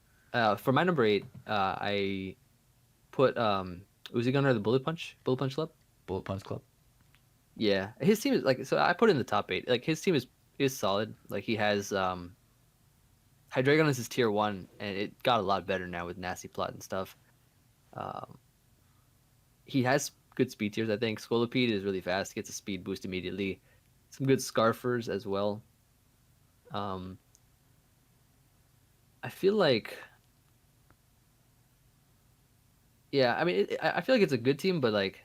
For my number 8, I put Uzi Gunner the Bullet Punch Club. Bullet Punch Club. Yeah, his team is like so. I put in the top 8. Like his team is solid. Like he has Hydreigon is his tier 1, and it got a lot better now with Nasty Plot and stuff. Um, he has good speed tiers. I think Scolipede is really fast. Gets a speed boost immediately. Some good Scarfers as well. Um, I feel like yeah. I mean, I feel like it's a good team, but like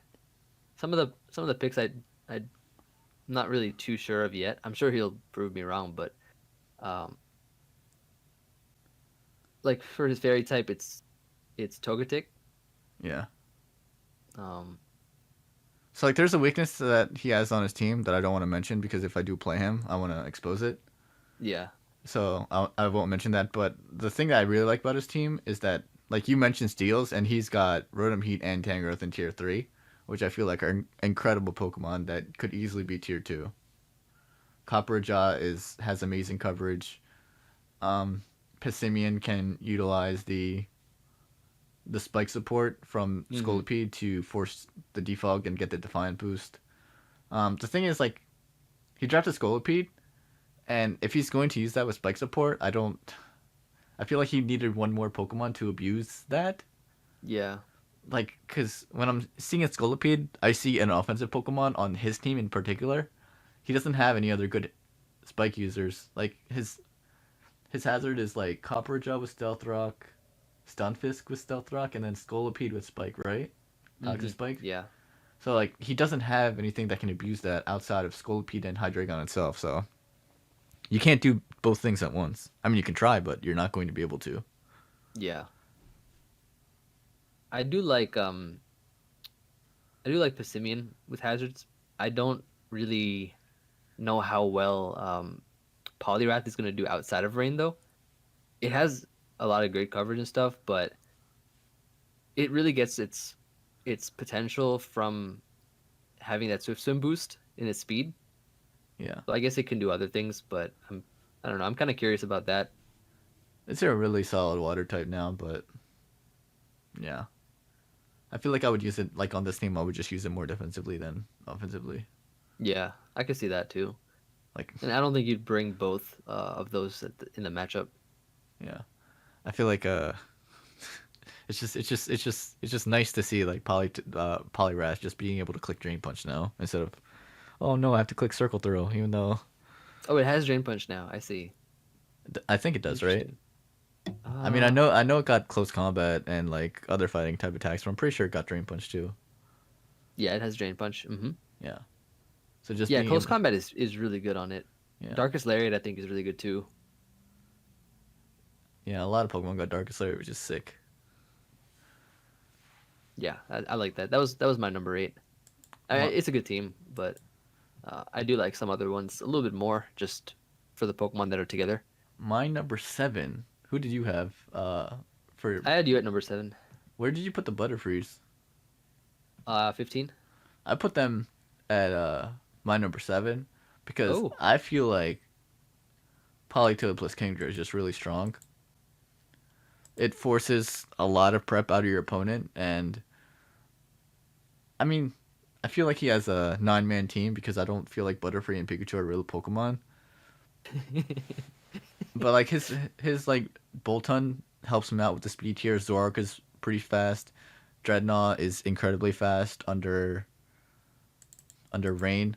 some of the picks I'm not really too sure of yet. I'm sure he'll prove me wrong, but um, like for his fairy type, it's Togetic. Yeah. Um, So like there's a weakness that he has on his team that I don't want to mention because if I do play him, I want to expose it. yeah, So I won't mention that. But the thing that I really like about his team is that like you mentioned Steels and he's got Rotom Heat and Tangrowth in tier 3, which I feel like are incredible Pokemon that could easily be tier 2. Copper Jaw has amazing coverage. Um, Pessimian can utilize the spike support from Mm-hmm. Scolipede to force the defog and get the Defiant boost. The thing is, like, he dropped a Scolipede, and if he's going to use that with spike support, I don't. I feel like he needed one more Pokemon to abuse that. Yeah. Like, because when I'm seeing a Scolipede, I see an offensive Pokemon on his team in particular. He doesn't have any other good spike users. Like, his hazard is like Copper Jaw with Stealth Rock, Stunfisk with Stealth Rock, and then Scolipede with Spike, right? Mm-hmm. Toxic Spike. Yeah. So like he doesn't have anything that can abuse that outside of Scolipede and Hydreigon itself. So you can't do both things at once. I mean, you can try, but you're not going to be able to. Yeah. I do like Pessimian with hazards. I don't really know how well Poliwrath is gonna do outside of rain though. It has a lot of great coverage and stuff, but it really gets its potential from having that Swift Swim boost in its speed. Yeah, So I guess it can do other things, but I don't know. I'm kind of curious about that. it's a really solid water type now, but yeah, I feel like I would use it like on this team. I would just use it more defensively than offensively. Yeah, I could see that too. Like, And I don't think you'd bring both of those in the matchup. yeah, I feel like it's just nice to see like Polyrath just being able to click Drain Punch now instead of, oh no, I have to click Circle Throw, even though Oh, it has Drain Punch now. I see. I think it does, right? Interesting. I mean, Uh, I know it got close combat and like other fighting type attacks, but I'm pretty sure it got Drain Punch too. yeah, it has Drain Punch. Yeah. So just Yeah, being close able, combat is really good on it. yeah, Darkest Lariat I think is really good too. yeah, a lot of Pokemon got Darkest Lair, which is sick. Yeah, I like that. That was my number 8. My, It's a good team, but I do like some other ones a little bit more just for the Pokemon that are together. my number 7. Who did you have? For I had you at number 7. where did you put the Butterfrees? 15. I put them at my number 7 because Oh, I feel like Politoed plus Kingdra is just really strong. It forces a lot of prep out of your opponent, and I mean, I feel like he has a 9-man team because I don't feel like Butterfree and Pikachu are real Pokemon. But like his like Bolton helps him out with the speed tier. Zoroark is pretty fast. Dreadnought is incredibly fast under rain,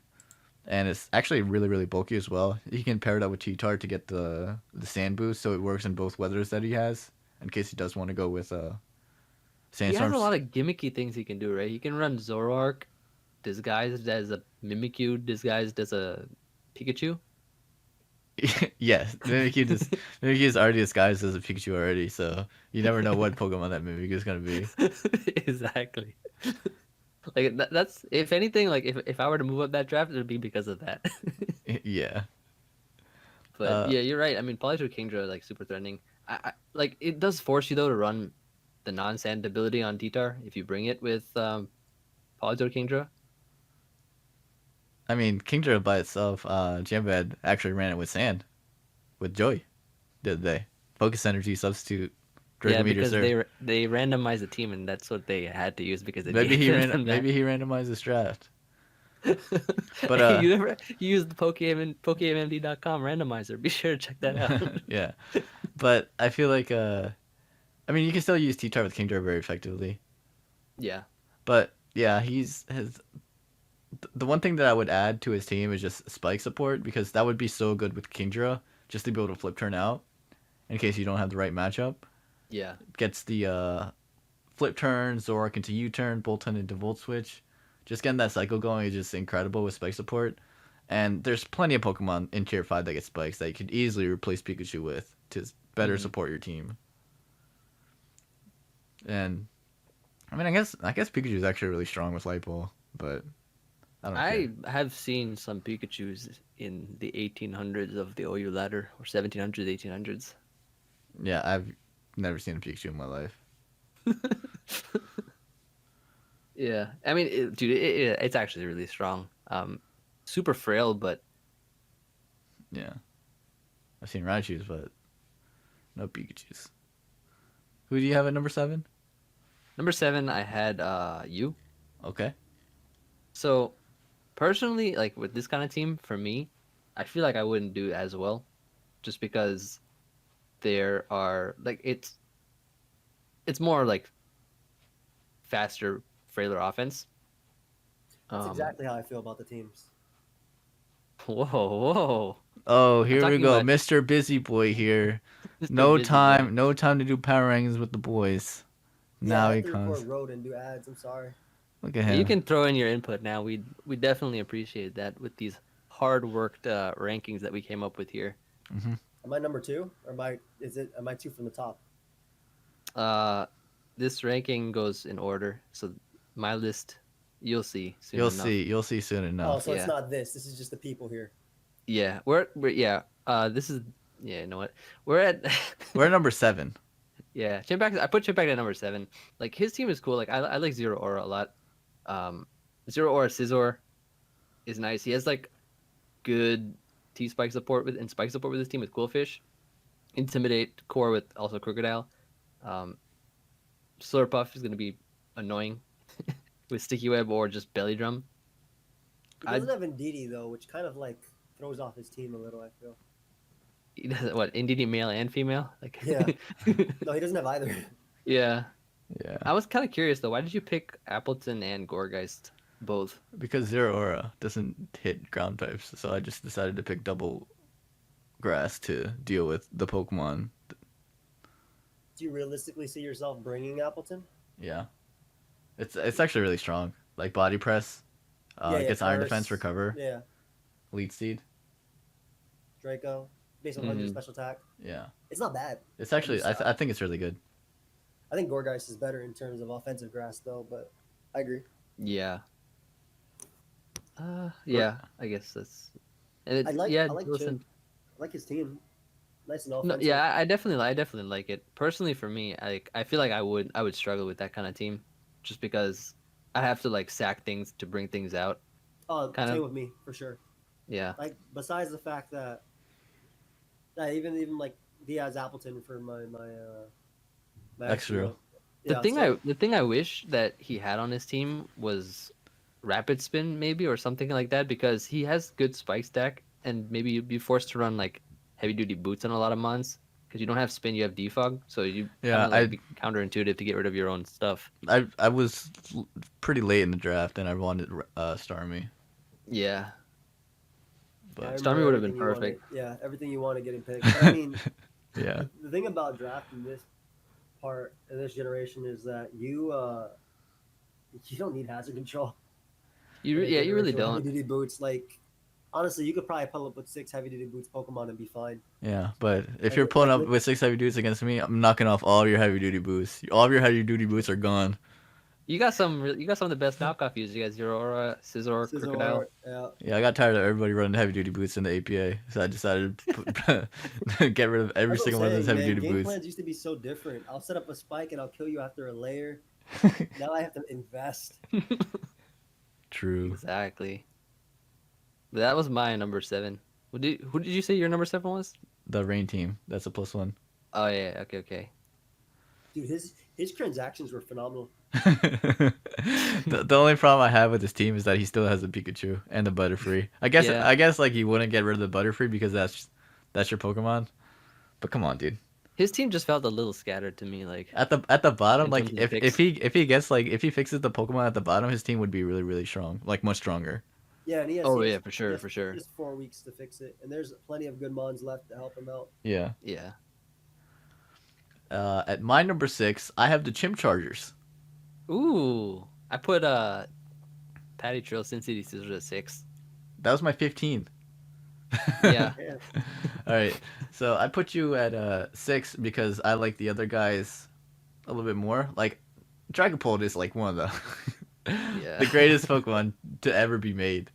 and it's actually really bulky as well. He can pair it up with T-Tar to get the sand boost, so it works in both weathers that he has. In case he does want to go with he has a sandstorms. lot of gimmicky things he can do, right? He can run Zoroark disguised as a Mimikyu, disguised as a Pikachu. Yes, Mimikyu is already disguised as a Pikachu already, so you never know what Pokemon that Mimikyu is gonna be. Exactly. Like that's if anything, like if I were to move up that draft, it would be because of that. Yeah. But Uh, yeah, you're right. I mean, Polytro Kingdra like super threatening. Like it does force you though to run the non-sand ability on Titar if you bring it with Polytro Kingdra. I mean, Kingdra by itself, Jambad actually ran it with sand with Joy the other day. Focus energy substitute Yeah, Draco Meteor because Surf. they randomized the team and that's what they had to use because it gave them that. Maybe he randomized this draft. But You never you used the PokeaimMD.com randomizer. Be sure to check that out. yeah. But I feel like I mean you can still use T-Tar with Kingdra very effectively. Yeah. But yeah, he's his the one thing that I would add to his team is just spike support because that would be so good with Kingdra just to be able to flip turn out in case you don't have the right matchup. Yeah. Gets the flip turn, Zoroark into U-turn, Bolton into Volt Switch. Just getting that cycle going is just incredible with spike support. And there's plenty of Pokemon in Tier 5 that get spikes that you could easily replace Pikachu with to better Hmm. support your team. And I mean, I guess Pikachu is actually really strong with Light Ball, but I don't care. I have seen some Pikachus in the 1800s of the OU ladder, or 1700s, 1800s. Yeah, I've never seen a Pikachu in my life. Yeah, I mean, dude, it's actually really strong. Super frail, but Yeah, I've seen Raichus, but no Pikachu's. Who do you have at number 7? Number 7, I had you. Okay. So personally, like with this kind of team, for me, I feel like I wouldn't do as well, just because there are like it's more like faster, frailer offense. That's Um, exactly how I feel about the teams. whoa, whoa! Oh, I'm here we talking go, about Mr. Busy Boy here. Mr. No Busy Boy. time, no time to do power rankings with the boys. Yeah, I Now have he to record comes. road and do ads. I'm sorry. Look at You him. can throw in your input now. We definitely appreciate that with these hard worked rankings that we came up with here. Am I number 2, or am I 2 from the top? Uh, this ranking goes in order, so my list you'll see soon You'll enough. see. You'll see soon Oh, enough. so it's Yeah. not this. This is just the people here. Yeah, we're yeah. This is yeah. You know what? We're at We're at number 7. yeah. Chimpact. I put Chimpact at number 7. Like his team is cool. Like I like Zero Aura a lot. Zero Aura Scizor is nice. He has like good T spike support with and spike support with his team with Quillfish. Intimidate core with also Crocodile. Um, Slurpuff is gonna be annoying with Sticky Web or just Belly Drum. He I doesn't have Ndidi though, which kind of like throws off his team a little. I feel. he doesn't what Indeed male and female like Yeah. No, he doesn't have either. yeah. Yeah. I was kind of curious though. Why did you pick Appleton and Gourgeist both? Because Zero Aura doesn't hit ground types, so I just decided to pick double grass to deal with the Pokemon. Do you realistically see yourself bringing Appleton? Yeah. It's actually really strong. Like body press. Yeah, Gets iron Paris. defense, recover, Yeah, lead seed. Draco, based on 100 Mhm. special attack. Yeah. It's not bad. It's actually Just, I think it's really good. I think Gourgeist is better in terms of offensive grass though, but I agree. Yeah. Yeah. I guess that's. And it's, I like yeah. I like Listen. Chimp. I like his team. Nice and No, offensive. yeah. I definitely like it. Personally, for me, I feel like I would struggle with that kind of team, just because I have to like sack things to bring things out. Oh, kind same of. with me for sure. Yeah. Like besides the fact that, even like Diaz Appleton for my Extra. Yeah, so, The thing I wish that he had on his team was rapid spin maybe or something like that, because he has good spike stack and maybe you'd be forced to run like heavy duty boots on a lot of mons because you don't have spin, you have defog, so you Yeah, kind of like I be counterintuitive to get rid of your own stuff. I was pretty late in the draft and I wanted Starmie, Yeah. yeah, I but remember Starmie would have been everything you wanted- perfect. Yeah, everything you want to get in picked. But I mean, yeah. the thing about drafting this part in this generation is that you don't need hazard control. You really don't. Heavy duty boots, like honestly, you could probably pull up with 6 heavy duty boots Pokemon and be fine. Yeah, but if Like- you're pulling like up with 6 heavy dudes against me, I'm knocking off all your heavy duty boosts. All of your heavy duty boosts are gone. You got some of the best knockoff users. You got Zero Aura, Scizor, Crocodile. Yeah. Yeah, I got tired of everybody running heavy duty boots in the APA, so I decided to get rid of every That's what single I'm one of those saying, heavy man. duty Game boots. plans used to be so different. I'll set up a spike and I'll kill you after a layer. Now I have to invest. True. Exactly. But that was my number 7. Who did you say your number 7 was? The rain team. That's a +1. Oh yeah, okay. Dude, his transactions were phenomenal. The only problem I have with this team is that he still has a Pikachu and the Butterfree. Yeah. I guess like he wouldn't get rid of the Butterfree because that's your Pokemon. But come on, dude. His team just felt a little scattered to me. Like At the bottom, In like terms of if picks. he gets like if he fixes the Pokemon at the bottom, his team would be really really strong, like much stronger. Yeah, and he has. Oh, he yeah, has- for sure, he has for sure. Just 4 weeks to fix it, and there's plenty of good mons left to help him out. Yeah. yeah. At my number 6, I have the Chimchargers. Ooh, I put Patty Trail Sin City Scissors at 6. That was my 15. Yeah. Yeah. All right. So I put you at 6 because I like the other guys a little bit more. Like Dragapult is like one of the Yeah. the greatest Pokemon to ever be made.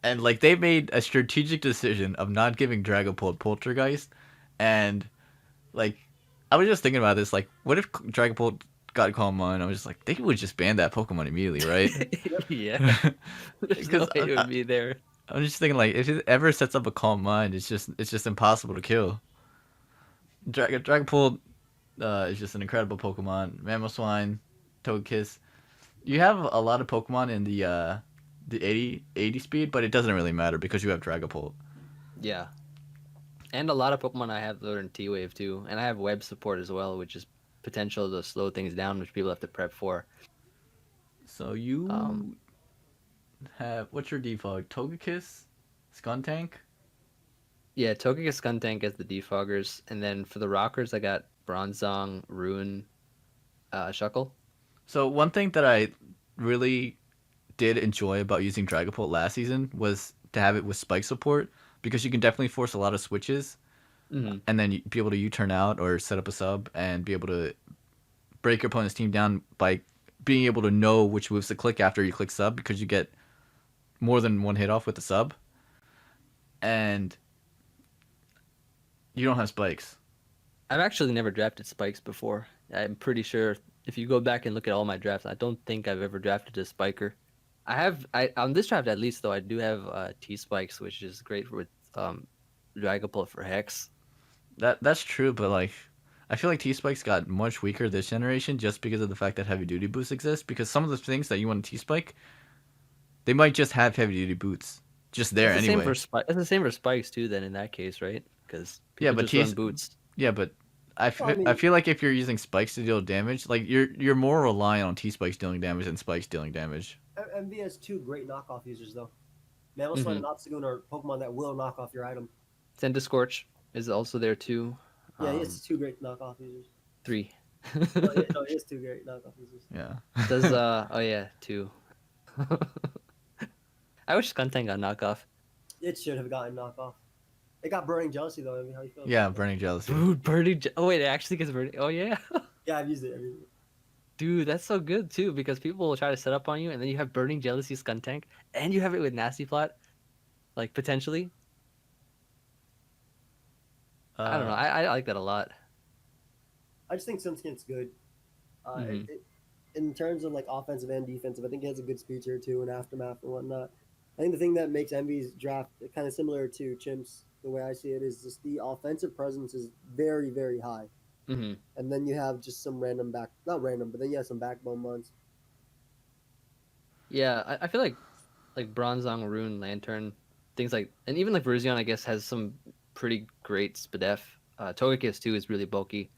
And like they made a strategic decision of not giving Dragapult Poltergeist, and like I was just thinking about this, like what if Dragapult got Calm Mind? I was just like, they would just ban that Pokemon immediately, right? yeah. There's no Because way it would be there. I'm just thinking like if it ever sets up a calm mind, it's just impossible to kill. Dragapult is just an incredible Pokemon. Mamoswine, Togekiss. You have a lot of Pokemon in the 80 speed, but it doesn't really matter because you have Dragapult. Yeah, and a lot of Pokemon I have learned T-Wave too, and I have web support as well, which is potential to slow things down, which people have to prep for. So Um, you have what's your default? Togekiss, Skuntank. yeah, Togekiss Skuntank as the defoggers, and then for the rockers, I got Bronzong, Rune, Shuckle. So one thing that I really did enjoy about using Dragapult last season was to have it with spike support because you can definitely force a lot of switches Hmm. and then be able to U-turn out or set up a sub and be able to break your opponent's team down by being able to know which moves to click after you click sub because you get more than one hit off with the sub and you don't have spikes. I've actually never drafted spikes before. I'm pretty sure if you go back and look at all my drafts, I don't think I've ever drafted a spiker. I on this draft at least though, I do have T spikes, which is great with um Dragapult for Hex. That's true, but like I feel like T Spike's got much weaker this generation just because of the fact that heavy duty boots exist. Because some of the things that you want to T Spike, they might just have heavy duty boots just there It's the same for anyway. spike. It's the same for spikes too. Then in that case, right? Because Yeah, people but just run boots. yeah, but Well, I I mean, feel like if you're using spikes to deal damage, like you're more reliant on T Spikes dealing damage than spikes dealing damage. Emvee has two great knockoff users though. Mamoswine Mm-hmm. and Obstagoon are Pokemon that will knock off your item. Scorch is also there too. Yeah, he has two great knockoff users. Three. No, yeah, no, he has two great knockoff users. Yeah. Does oh yeah, two. I wish Skuntank got knockoff. It should have gotten knockoff. It got burning jealousy though. I mean, how you feel Yeah, about that? burning jealousy. Dude, Oh wait, it actually gets burning. Oh yeah. Yeah, I've used it. I've used it. Dude, that's so good too because people will try to set up on you, and then you have burning jealousy Skuntank, and you have it with nasty plot, like potentially. I don't know. Uh, I like that a lot. I just think Simskint's good. Hmm. In terms of like offensive and defensive, I think he has a good speed tier too and aftermath and whatnot. I think the thing that makes Envy's draft kind of similar to Chimp's, the way I see it, is just the offensive presence is very, very high. Hmm. And then you have just some random not random, but then you have some backbone ones. Yeah, I feel like Bronzong, Rune, Lantern, things like, and even like Virizion, I guess, has some pretty great Spadef. Togekiss too is really bulky.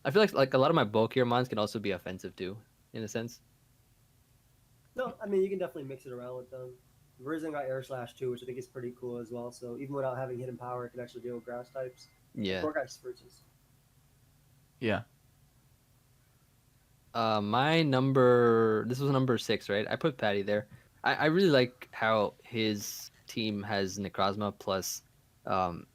I feel like a lot of my bulkier mons can also be offensive too, in a sense. No, I mean you can definitely mix it around with them. Verizon got Air Slash too, which I think is pretty cool as well. So even without having hidden power, it can actually deal with grass types. Yeah. Poor guy spurges. yeah. My number. This was number 6, right? I put Patty there. I really like how his team has Necrozma plus um,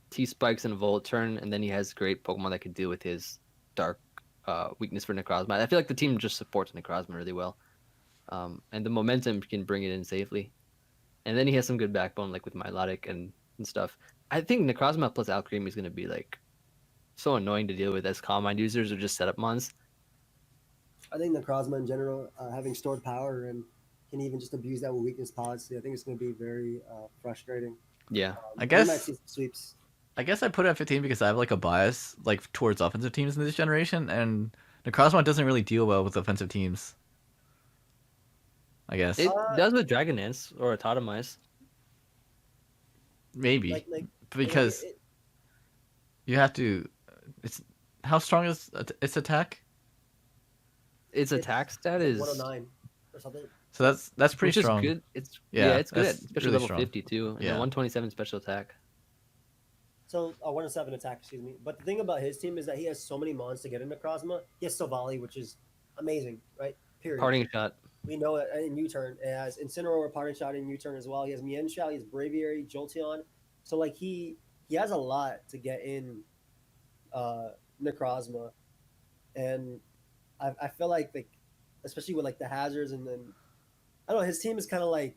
T Spikes and Volturn, and then he has great Pokemon that can deal with his dark weakness for Necrozma. I feel like the team just supports Necrozma really well, and the momentum can bring it in safely. And then he has some good backbone, like with Milotic and stuff. I think Necrozma plus Alcremie is going to be like so annoying to deal with as Calm Mind users or just setup mons. I think Necrozma in general, having stored power and can even just abuse that with weakness policy, I think it's going to be very frustrating. Yeah. I We might guess see some sweeps. I guess I put it at 15 because I have like a bias like towards offensive teams in this generation, and Necrozma doesn't really deal well with offensive teams. I guess It Uh, does with Dragonance or Autotomize. maybe like because you have to. It's how strong is its attack? Its it's attack stat like is, 109 or something. So that's pretty which is strong. good. It's Yeah, it's good at that's special really level strong. 50 too, and then Yeah. 127 special attack. So 107 attack, excuse me. But the thing about his team is that he has so many mons to get into Necrozma. He has Savali, which is amazing, right? Period. Parting shot. We know that in U-turn. It has Incineroar, Parting Shot in U-turn as well. He has Mienshao, he has Braviary, Jolteon. So like he has a lot to get in Necrozma, and I feel like especially with like the hazards and then I don't know, his team is kind of like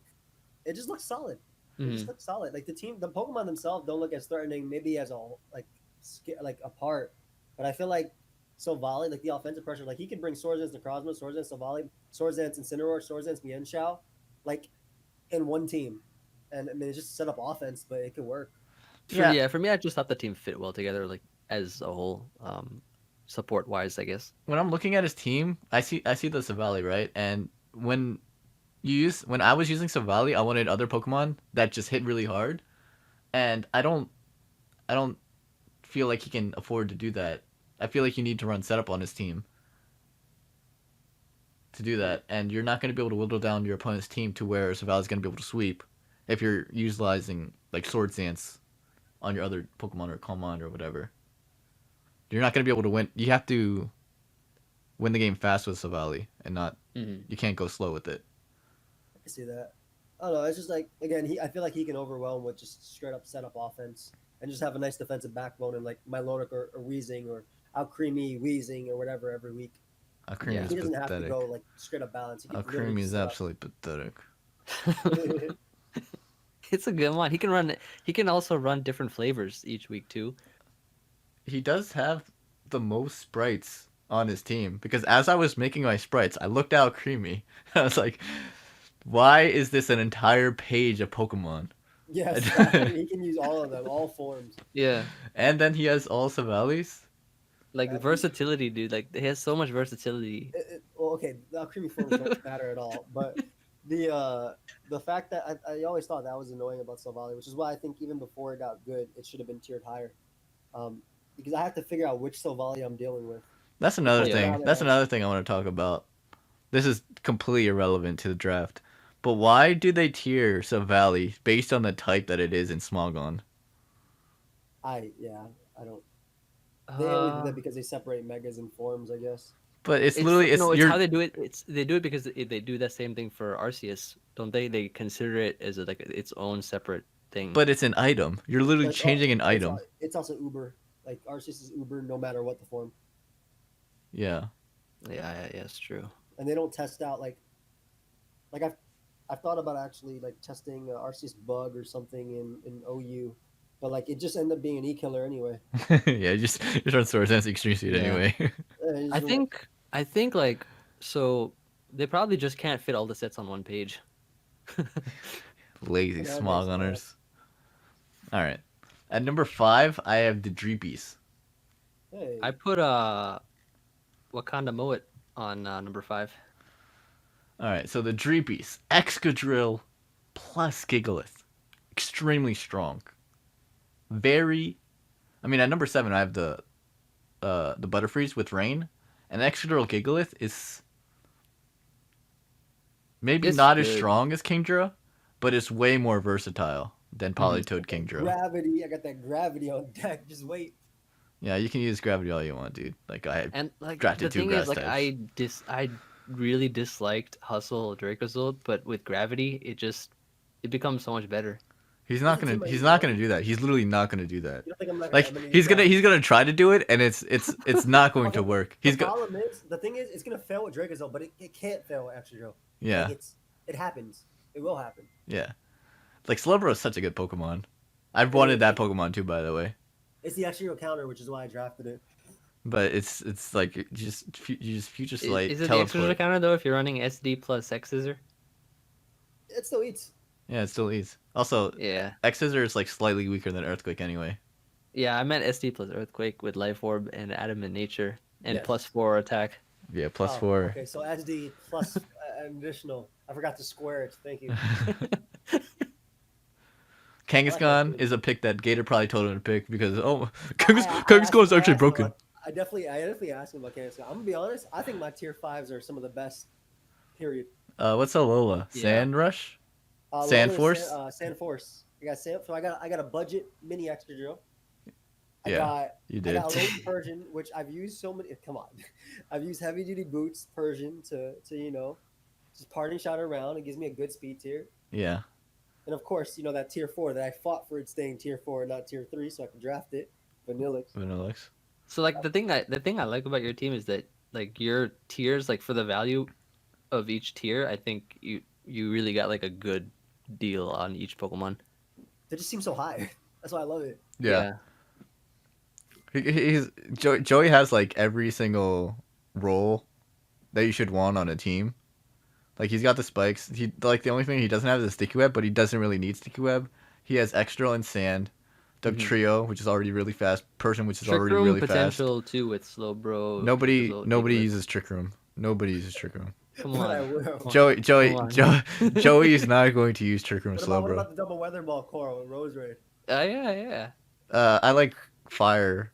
it just looks solid. It just Mhm. looks solid. Like the Pokemon themselves don't look as threatening, maybe as a like apart, but I feel like Sovali, like the offensive pressure, like he can bring Swords Dance Necrozma, Swords Dance Sovali, Swords Dance Incineroar, Swords Dance Mienshao, like in one team. And I mean, it's just set up offense, but it could work. For me, I just thought the team fit well together, like as a whole, support wise, I guess. When I'm looking at his team, I see the Savali, right? And when I was using Savali, I wanted other Pokemon that just hit really hard, and I don't feel like he can afford to do that. I feel like you need to run setup on his team to do that, and you're not going to be able to whittle down your opponent's team to where Savali's going to be able to sweep if you're utilizing like Sword Dance on your other Pokemon or Calm Mind or whatever. You're not going to be able to win. You have to win the game fast with Savali, and not you can't go slow with it. I see that. I don't know. It's just like again, I feel like he can overwhelm with just straight up set up offense and just have a nice defensive backbone and like Milotic or Weezing or out creamy Weezing or whatever every week. Alcremie is He doesn't have to pathetic. go like straight up balance. He can literally Alcremie is just set up. absolutely pathetic. It's a good one. He can run. He can also run different flavors each week too. He does have the most sprites on his team because as I was making my sprites, I looked out Creamy. I was like, why is this an entire page of Pokemon? Yes, exactly. He can use all of them, all forms. Yeah, And then he has all Savali's. like the versatility, dude. Like he has so much versatility. Well, okay, the creamy forms don't matter at all, but the fact that I always thought that was annoying about Savali, which is why I think even before it got good, it should have been tiered higher, because I have to figure out which Savali I'm dealing with. That's another Yeah. thing. That's another thing I want to talk about. This is completely irrelevant to the draft. But why do they tier Savali based on the type that it is in Smogon? I don't. They only do that because they separate megas and forms, I guess. But it's literally it's no, it's you're, how they do it. They do it because they do that same thing for Arceus, don't they? They consider it as like its own separate thing. but it's an item. You're literally But changing an item. It's also Uber. Like Arceus is Uber no matter what the form, Yeah. yeah, it's true. and they don't test out like I've thought about actually like testing Arceus bug or something in OU, but like it just ended up being an e-killer anyway. Yeah, just run Sword Dance Extreme Speed Yeah. anyway. It's I just- think like so they probably just can't fit all the sets on one page. Lazy Yeah, that smog makes hunters. All right. At number 5, I have the Dreepies. hey, I put Wakanda Moet on number 5. All right, so the Dreepies, Excadrill plus Gigalith, extremely strong. At number 7, I have the Butterfreeze with Rain, and Excadrill Gigalith is maybe It's not as good. strong as Kingdra, but it's way more versatile than Politoed Kingdra. gravity. I got that gravity on deck. Just wait. Yeah, you can use Gravity all you want, dude. Like I And like drafted the 2 thing grass is, like types. I really disliked Hustle Dracozold, but with Gravity, it becomes so much better. He's not Doesn't seem gonna like he's he's not going gonna do that. He's literally not gonna do that. You don't think I'm not Like gonna have any he's gonna try to do it, and it's not going to Okay, work. The He's got problem is the thing is it's gonna fail with Dracozold, but it can't fail with Extra Joe. yeah Like it happens. It will happen. yeah. Like Slowbro is such a good Pokemon. I've wanted that Pokemon too, by the way. It's the Extra Joe counter, which is why I drafted it. But it's like you just Future Slate Is it the extra teleport. counter though if you're running SD plus X Scissor? It still eats. Yeah, it still is. Also, Yeah. X-Scissor is like slightly weaker than Earthquake anyway. Yeah, I meant SD plus Earthquake with Life Orb and Adamant Nature and Yes. +4 attack. Yeah, plus Oh, 4. Okay, so SD plus an additional. I forgot to square it. Thank you. Kangaskhan is a pick that Gator probably told him to pick because I Kangaskhan is asked actually him broken. about- I definitely asked him about Kangaskhan. I'm gonna be honest. I think my tier 5s are some of the best. Period. What's Alola? Yeah. Sand Rush? Lola Sand is Force? Sand Force. I got Sand. So I got a budget mini extra drill. I Yeah, got You I did. got Loaded Persian, which I've used so many. Come on, I've used heavy duty boots Persian to just parting shot around. It gives me a good speed tier, Yeah. and of course that tier 4 that I fought for it staying tier 4, not tier 3, so I can draft it. Vanillix. Vanillix. So like the thing I like about your team is that like your tiers, like for the value of each tier, I think you really got like a good deal on each Pokemon. They just seem so high. That's why I love it. Yeah. Joey has like every single role that you should want on a team. Like he's got the spikes. He like the only thing he doesn't have is a sticky web, but he doesn't really need sticky web. He has extra and sand. Mhm. Trio, which is already really fast. Persian, which is Trick already room really fast. potential too with slow bro. Nobody uses trick room. Nobody uses trick room. Come But I on. will. Come Joey Come Joey on. Joey is not going to use trick room slow, What bro. about the double weather ball core with Rose Raid? Yeah. I like fire.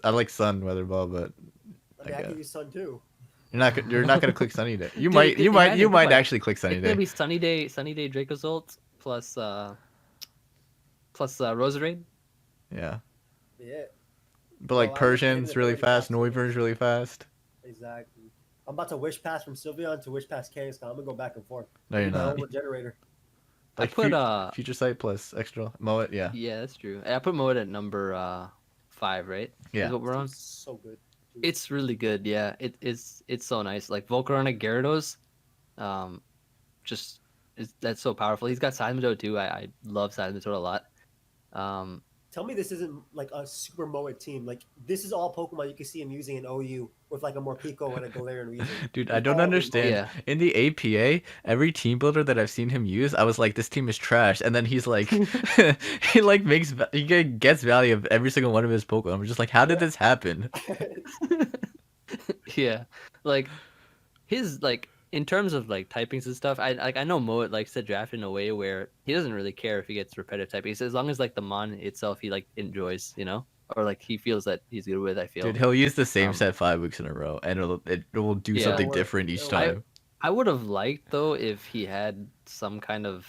I like sun weather ball, but I I mean, I guess can use Sun too. you're not gonna click sunny day. You Dude, might imagine, you come might on. actually click sunny It's gonna day. be sunny day Dracozolt plus Rosa Raid. Yeah, Yeah. but like Bro, I wish they had an Persian's really ability fast. capsule. Noiver's really fast. Exactly. I'm about to wish pass from Sylveon to wish pass Kangaskhan. I'm gonna go back and forth. No, you're My not. own generator. Like I put future sight plus extra Moet. Yeah, yeah, that's true. I put mode at number 5, right? yeah. Is what we're on. It's so good. It's really good. Yeah, it's so nice. Like Volcaronic Gyarados, just that's so powerful. He's got Seismitoad too. I love Seismitoad a lot. Um, Tell me this isn't like a super Moet team. Like this is all Pokemon you can see him using in OU with like a Morpeko and a Galarian Weezing. Dude, I It's don't all good understand. Yeah. In the APA, every team builder that I've seen him use, I was like, this team is trash. And then he's like, he like gets value of every single one of his Pokemon. I'm just like, how did this happen? Moet. yeah, like his like in terms of like typings and stuff. I know Moet likes to draft in a way where he doesn't really care if he gets repetitive typings as long as like the mon itself he like enjoys, or like he feels that he's good with. I feel. Dude, he'll use the same Um, set 5 weeks in a row, and it will do Yeah. something It'll work. different each It'll work. time. I would have liked though if he had some kind of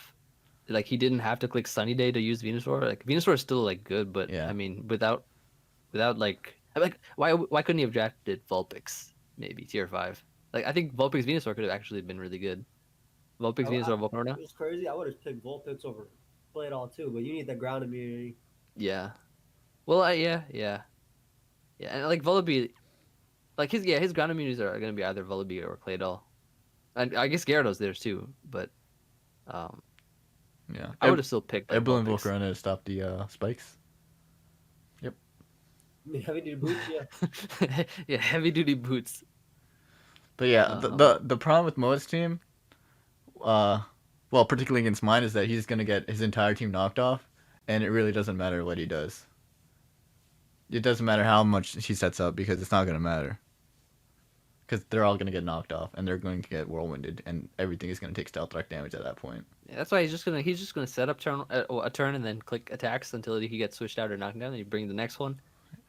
like he didn't have to click Sunny Day to use Venusaur. Like Venusaur is still like good, but Yeah. I mean without like why couldn't he have drafted Vulpix maybe tier 5? Like I think Vulpix Venusaur could have actually been really good. Vulpix Venusaur Volcarona. It's crazy. I would have picked Vulpix over Play It All too, but you need that ground immunity. Yeah. Well, yeah. And like Vullaby, like his ground immunities are gonna be either Vullaby or Claydol. And I guess Gyarados there too, but Yeah. I would have still picked like Ebel and Vulpix. Volcarona to stop the spikes. Heavy duty boots, yeah. Yeah, heavy duty boots. But yeah, Um, the problem with Moet's team, well, particularly against mine, is that he's gonna get his entire team knocked off, and it really doesn't matter what he does. It doesn't matter how much he sets up because it's not gonna matter. Because they're all gonna get knocked off, and they're going to get whirlwinded, and everything is gonna take stealth rock damage at that point. Yeah, that's why he's just gonna set up a turn and then click attacks until he gets switched out or knocked down. And you bring the next one.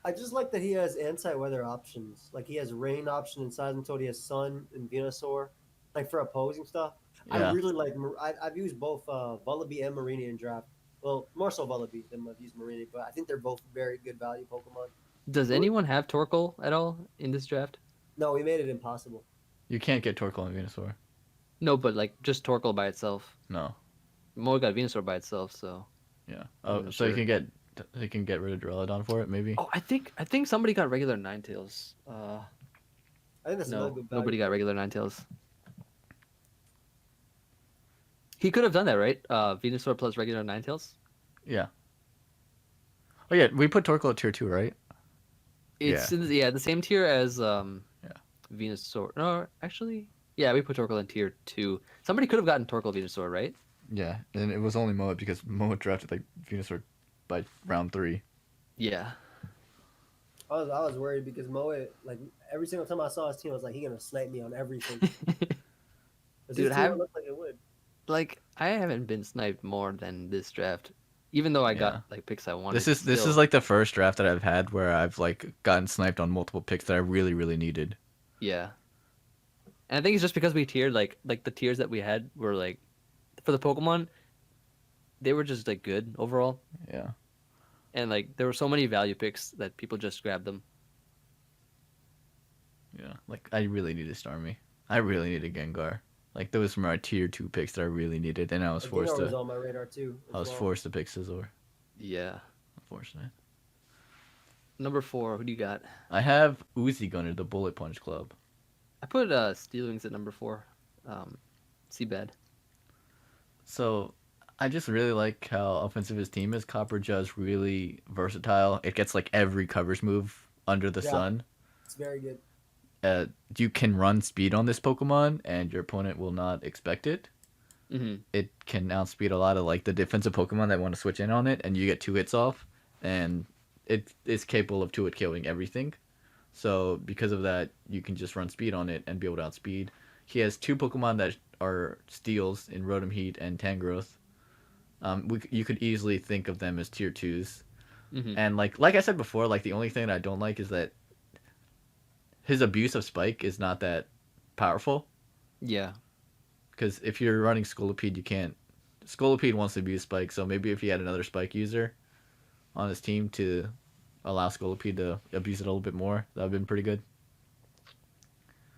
I just like that he has anti-weather options. Like he has rain option in Seismitoad, he has sun in Venusaur, like for opposing stuff. Yeah. I really like. I've used both Vullaby and Marini in draft. Well, more so Vullaby than I've used Marini, but I think they're both very good value Pokemon. Does anyone have Torkoal at all in this draft? No, we made it impossible. You can't get Torkoal and Venusaur. No, but like just Torkoal by itself. No. Mo got Venusaur by itself, so. Yeah. I'm Oh, not so sure. you can get rid of Duraludon for it, maybe. Oh, I think somebody got regular Ninetales. I think that's another No, good value. nobody got regular Ninetales. He could have done that, right? Venusaur plus regular Ninetales. Yeah. Oh yeah, we put Torkoal at tier 2, right? It's the same tier as Venusaur. No, actually, yeah, we put Torkoal in tier 2. Somebody could have gotten Torkoal Venusaur, right? Yeah, and it was only Moet because Moet drafted like Venusaur by round 3. Yeah. I was worried because Moet, like every single time I saw his team, I was like, he gonna snipe me on everything. Dude, I looked like it would. Like I haven't been sniped more than this draft, even though I Yeah. got like picks I wanted. This is still. like the first draft that I've had where I've like gotten sniped on multiple picks that I really really needed. Yeah. And I think it's just because we tiered like the tiers that we had were like for the Pokemon, they were just like good overall. Yeah. And like there were so many value picks that people just grabbed them. Yeah. Like I really needed Starmie. I really needed Gengar. Like those were my tier 2 picks that I really needed, and I was forced Gengar was to on my radar too. I was forced to pick Scizor. Yeah. Unfortunate. Number 4, who do you got? I have Uzi Gunner, the Bullet Punch Club. I put Steel Wings at number 4. Seabed. So I just really like how offensive his team is. Copper is really versatile. It gets like every coverage move under the Yeah. sun. It's very good. you can run speed on this Pokemon, and your opponent will not expect it. Mm-hmm. It can outspeed a lot of like the defensive Pokemon that want to switch in on it, and you get 2 hits off, and it is capable of 2-hit killing everything. So because of that, you can just run speed on it and be able to outspeed. He has 2 Pokemon that are steals in Rotom Heat and Tangrowth. You could easily think of them as tier 2s. Mm-hmm. And like I said before, like the only thing that I don't like is that his abuse of Spike is not that powerful. Yeah. Because if you're running Scolipede, you can't. Scolipede wants to abuse Spike, so maybe if he had another Spike user on his team to allow Scolipede to abuse it a little bit more, that would have been pretty good.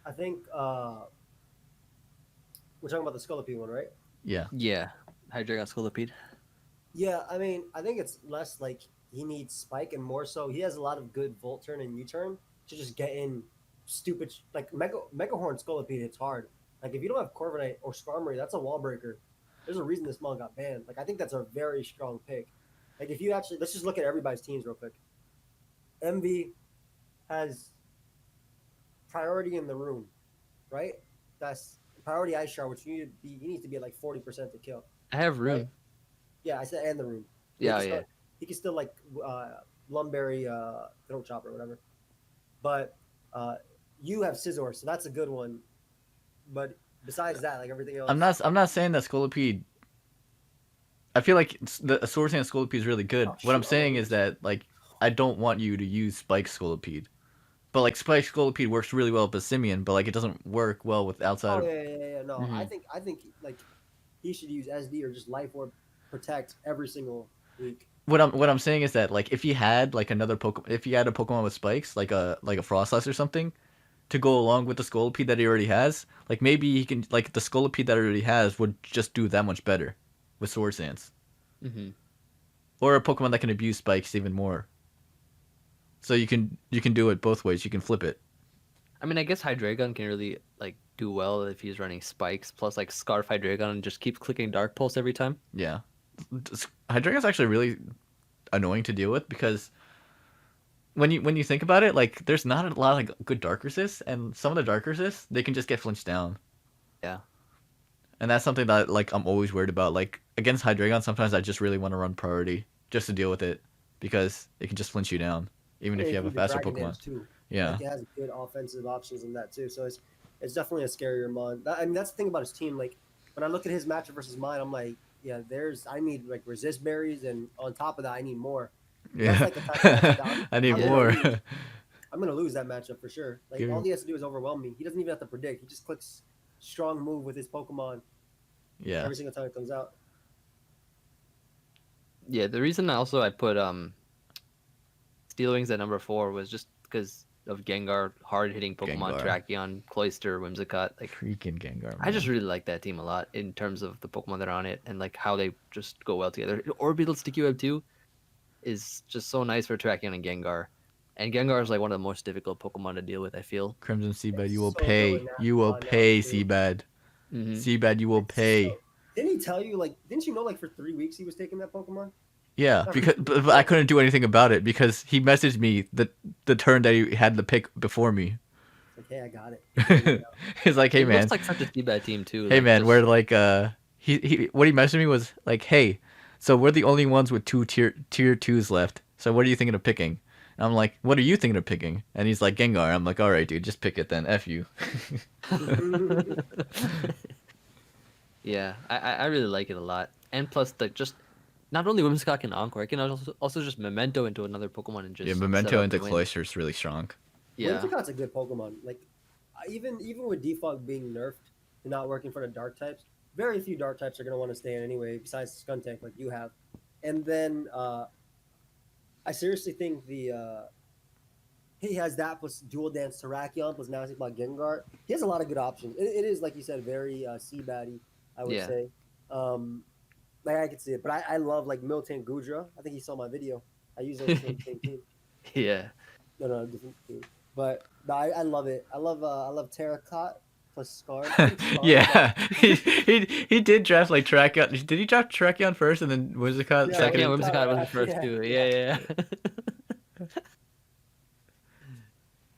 I think we're talking about the Scolipede one, right? Yeah. Yeah. Hydreigon Scolipede. Yeah, I mean, I think it's less like he needs Spike and more so he has a lot of good Volt Turn and U-turn to just get in stupid like Megahorn Scolipede. It's hard. Like if you don't have Corviknight or Skarmory, that's a wall breaker. There's a reason this mon got banned. Like I think that's a very strong pick. Like if you actually let's just look at everybody's teams real quick. Emvee has priority in the room, right? That's priority Ice Shard, which he needs to be at like 40% to kill. I have Rune. Right. Yeah, I said and the room. Yeah, He can still like Lumberry Throat Chopper or whatever. But you have Scizor, so that's a good one. But besides that, like everything else, I'm not saying that Scolipede. I feel like the Swords and Scolipede is really good. Oh, What I'm shoot, saying is that like I don't want you to use Spike Scolipede. But like Spike Scolipede works really well with Basimian, but like it doesn't work well with outside. Oh yeah. No, Mhm. I think like he should use SD or just Life Orb Protect every single week. What I'm saying is that like if you had like another Pokemon, if you had a Pokemon with spikes like a Frostlass or something, to go along with the Scolipede that he already has, like maybe he can like the Scolipede that he already has would just do that much better with Sword Stance, Mm-hmm. or a Pokemon that can abuse spikes even more. So you can do it both ways. You can flip it. I mean, I guess Hydreigon can really like do well if he's running spikes plus like Scarf Hydreigon and just keep clicking Dark Pulse every time. Yeah, Hydreigon's actually really annoying to deal with because when you think about it, like there's not a lot of good dark resists, and some of the dark resists they can just get flinched down. Yeah. And that's something that like I'm always worried about. Like against Hydreigon, sometimes I just really want to run priority just to deal with it because it can just flinch you down, even if you have a faster Pokemon. Too. Yeah. Like, it has good offensive options in that too. So it's definitely a scarier mon. I mean, that's the thing about his team. Like when I look at his matchup versus mine, I'm like, yeah, I need like resist berries, and on top of that, I need more. Yeah. That's like the type of matchup I need I'm gonna more. lose. I'm gonna lose that matchup for sure. Like Give all me- he has to do is overwhelm me. He doesn't even have to predict. He just clicks strong move with his Pokemon Yeah. every single time it comes out. Yeah, the reason I put Steel Wings at number 4 was just because of Gengar, hard hitting Pokemon, Gengar. Tracheon, Cloyster, Whimsicott. Like Freaking Gengar. I just man. really like that team a lot in terms of the Pokemon that are on it and like how they just go well together. Orbital Sticky Web 2 is just so nice for Tracheon and Gengar. And Gengar is like one of the most difficult Pokemon to deal with, I feel. Crimson Seabed, It's you will so good pay. when that You will on pay, now, too. Seabed. Mm-hmm. Seabed, you will It's pay. so- Didn't he tell you like? Didn't you know like for 3 weeks he was taking that Pokemon? Yeah, because but I couldn't do anything about it because he messaged me the turn that he had the pick before me. It's like, hey, I got it. He's like, hey It man, looks like such a Seabed team too. hey like, man, just- we're like he what he messaged me was like, hey, so we're the only ones with 2 tier 2s left. So what are you thinking of picking? And I'm like, what are you thinking of picking? And he's like, Gengar. I'm like, all right, dude, just pick it then. F you. Yeah, I really like it a lot. And plus, the just not only Whimsicott and Encore, I can also just Memento into another Pokemon and just Yeah, set Memento up into the win. Cloyster is really strong. Yeah, Whimsicott's a good Pokemon. Like even with Defog being nerfed and not working for the Dark types, very few Dark types are gonna want to stay in anyway. Besides Skuntank, like you have, and then I seriously think he has that plus Dual Dance Terrakion plus now he's about Gengar. He has a lot of good options. It is like you said, very Seabaddy, I would Yeah. say. Like I could see it, but I love like Miltank Gudra. I think he saw my video. I use those for the same team. yeah. No, different team. But no, I love it. I love Terracotta plus Scar. Yeah, he did draft like Tracheon. Did he draft Tracheon first and then Whimsicott Yeah, second? Yeah, Whimsicott, Whimsicott was the first yeah, too. yeah.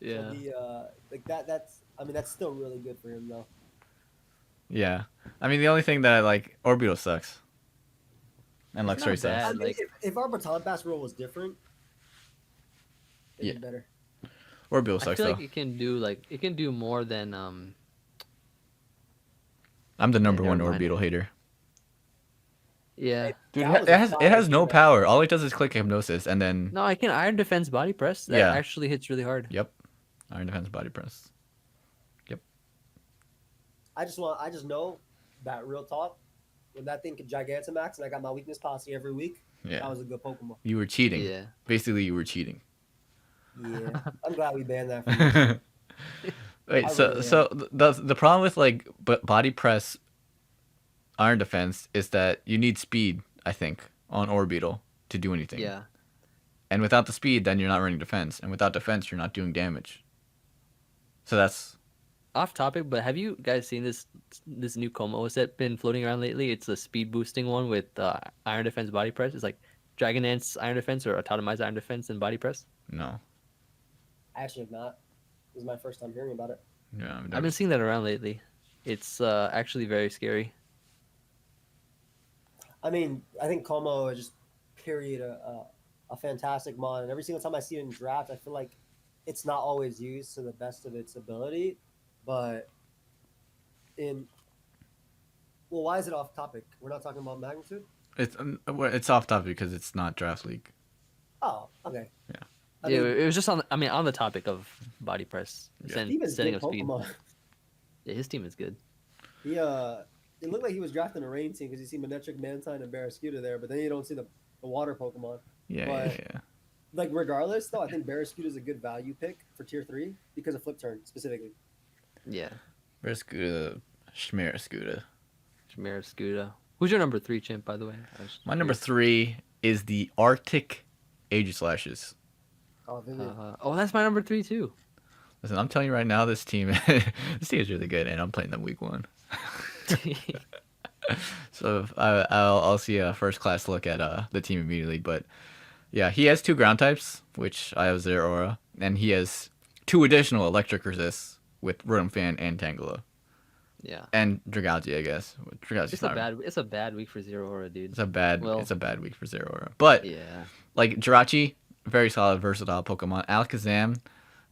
Yeah. So Yeah. like that's I mean that's still really good for him though. Yeah. I mean, the only thing that I like, Orbeetle sucks. And It's Luxray not sucks. I bad. mean, Like if our baton pass rule was different, it'd Yeah. be better. Orbeetle I sucks, feel though. like it can do more I'm the number never one mind. Orbeetle hater. Yeah. Hey, Dude, that was it a has fire no team. power. All it does is click hypnosis, and then No, I can iron defense body press. That Yeah. actually hits really hard. yep, Iron Defense Body Press. Yep. I just know that real talk. When that thing could Gigantamax and I got my weakness posse every week, that Yeah. was a good Pokemon. You were cheating. Yeah. Basically, you were cheating. Yeah, I'm glad we banned that from this. Wait, I so really so the problem with like body press Iron Defense is that you need speed, I think, on Orbeetle to do anything. Yeah. And without the speed, then you're not running defense, and without defense, you're not doing damage. So that's Off topic, but have you guys seen this new Como set been floating around lately? It's a speed boosting one with iron defense body press. It's like Dragon Dance iron defense or Autotomized iron defense and body press. no. I actually have not. This is my first time hearing about it. Yeah, I've been seeing that around lately. It's actually very scary. I mean, I think Como is just period a fantastic mod, and every single time I see it in draft, I feel like it's not always used to the best of its ability. But in well, why is it off topic? We're not talking about magnitude. it's off topic because it's not draft league. Oh, okay. Yeah. I Yeah, mean, it was just on the topic of body press Yeah. Steve is setting good up speed. Pokemon. Yeah, his team is good. He it looked like he was drafting a rain team because you see Manectric, Mantine, and Barraskewda there, but then you don't see the water Pokemon. Yeah, But- yeah. Like regardless, though, I think Barraskewda is a good value pick for tier 3 because of Flip Turn specifically. Yeah. Where's Scooter? Schmear Scooter. Chimera Scuda. Who's your number 3 chimp, by the way? My number 3 is the Arctic Aegislashes. Oh, Vivian. That's my number 3 too. Listen, I'm telling you right now, this team is really good, and I'm playing them week 1. So I'll see a first class look at the team immediately. But yeah, he has 2 ground types, which I have Zeraora, and he has 2 additional electric resists with Rotom Fan and Tangela, Yeah. and Dragalge, I guess. Dragalge's It's a bad week for Zero Aura, dude. It's a bad Well- week for Zeraora. But Yeah. like Jirachi, very solid, versatile Pokemon. Alakazam,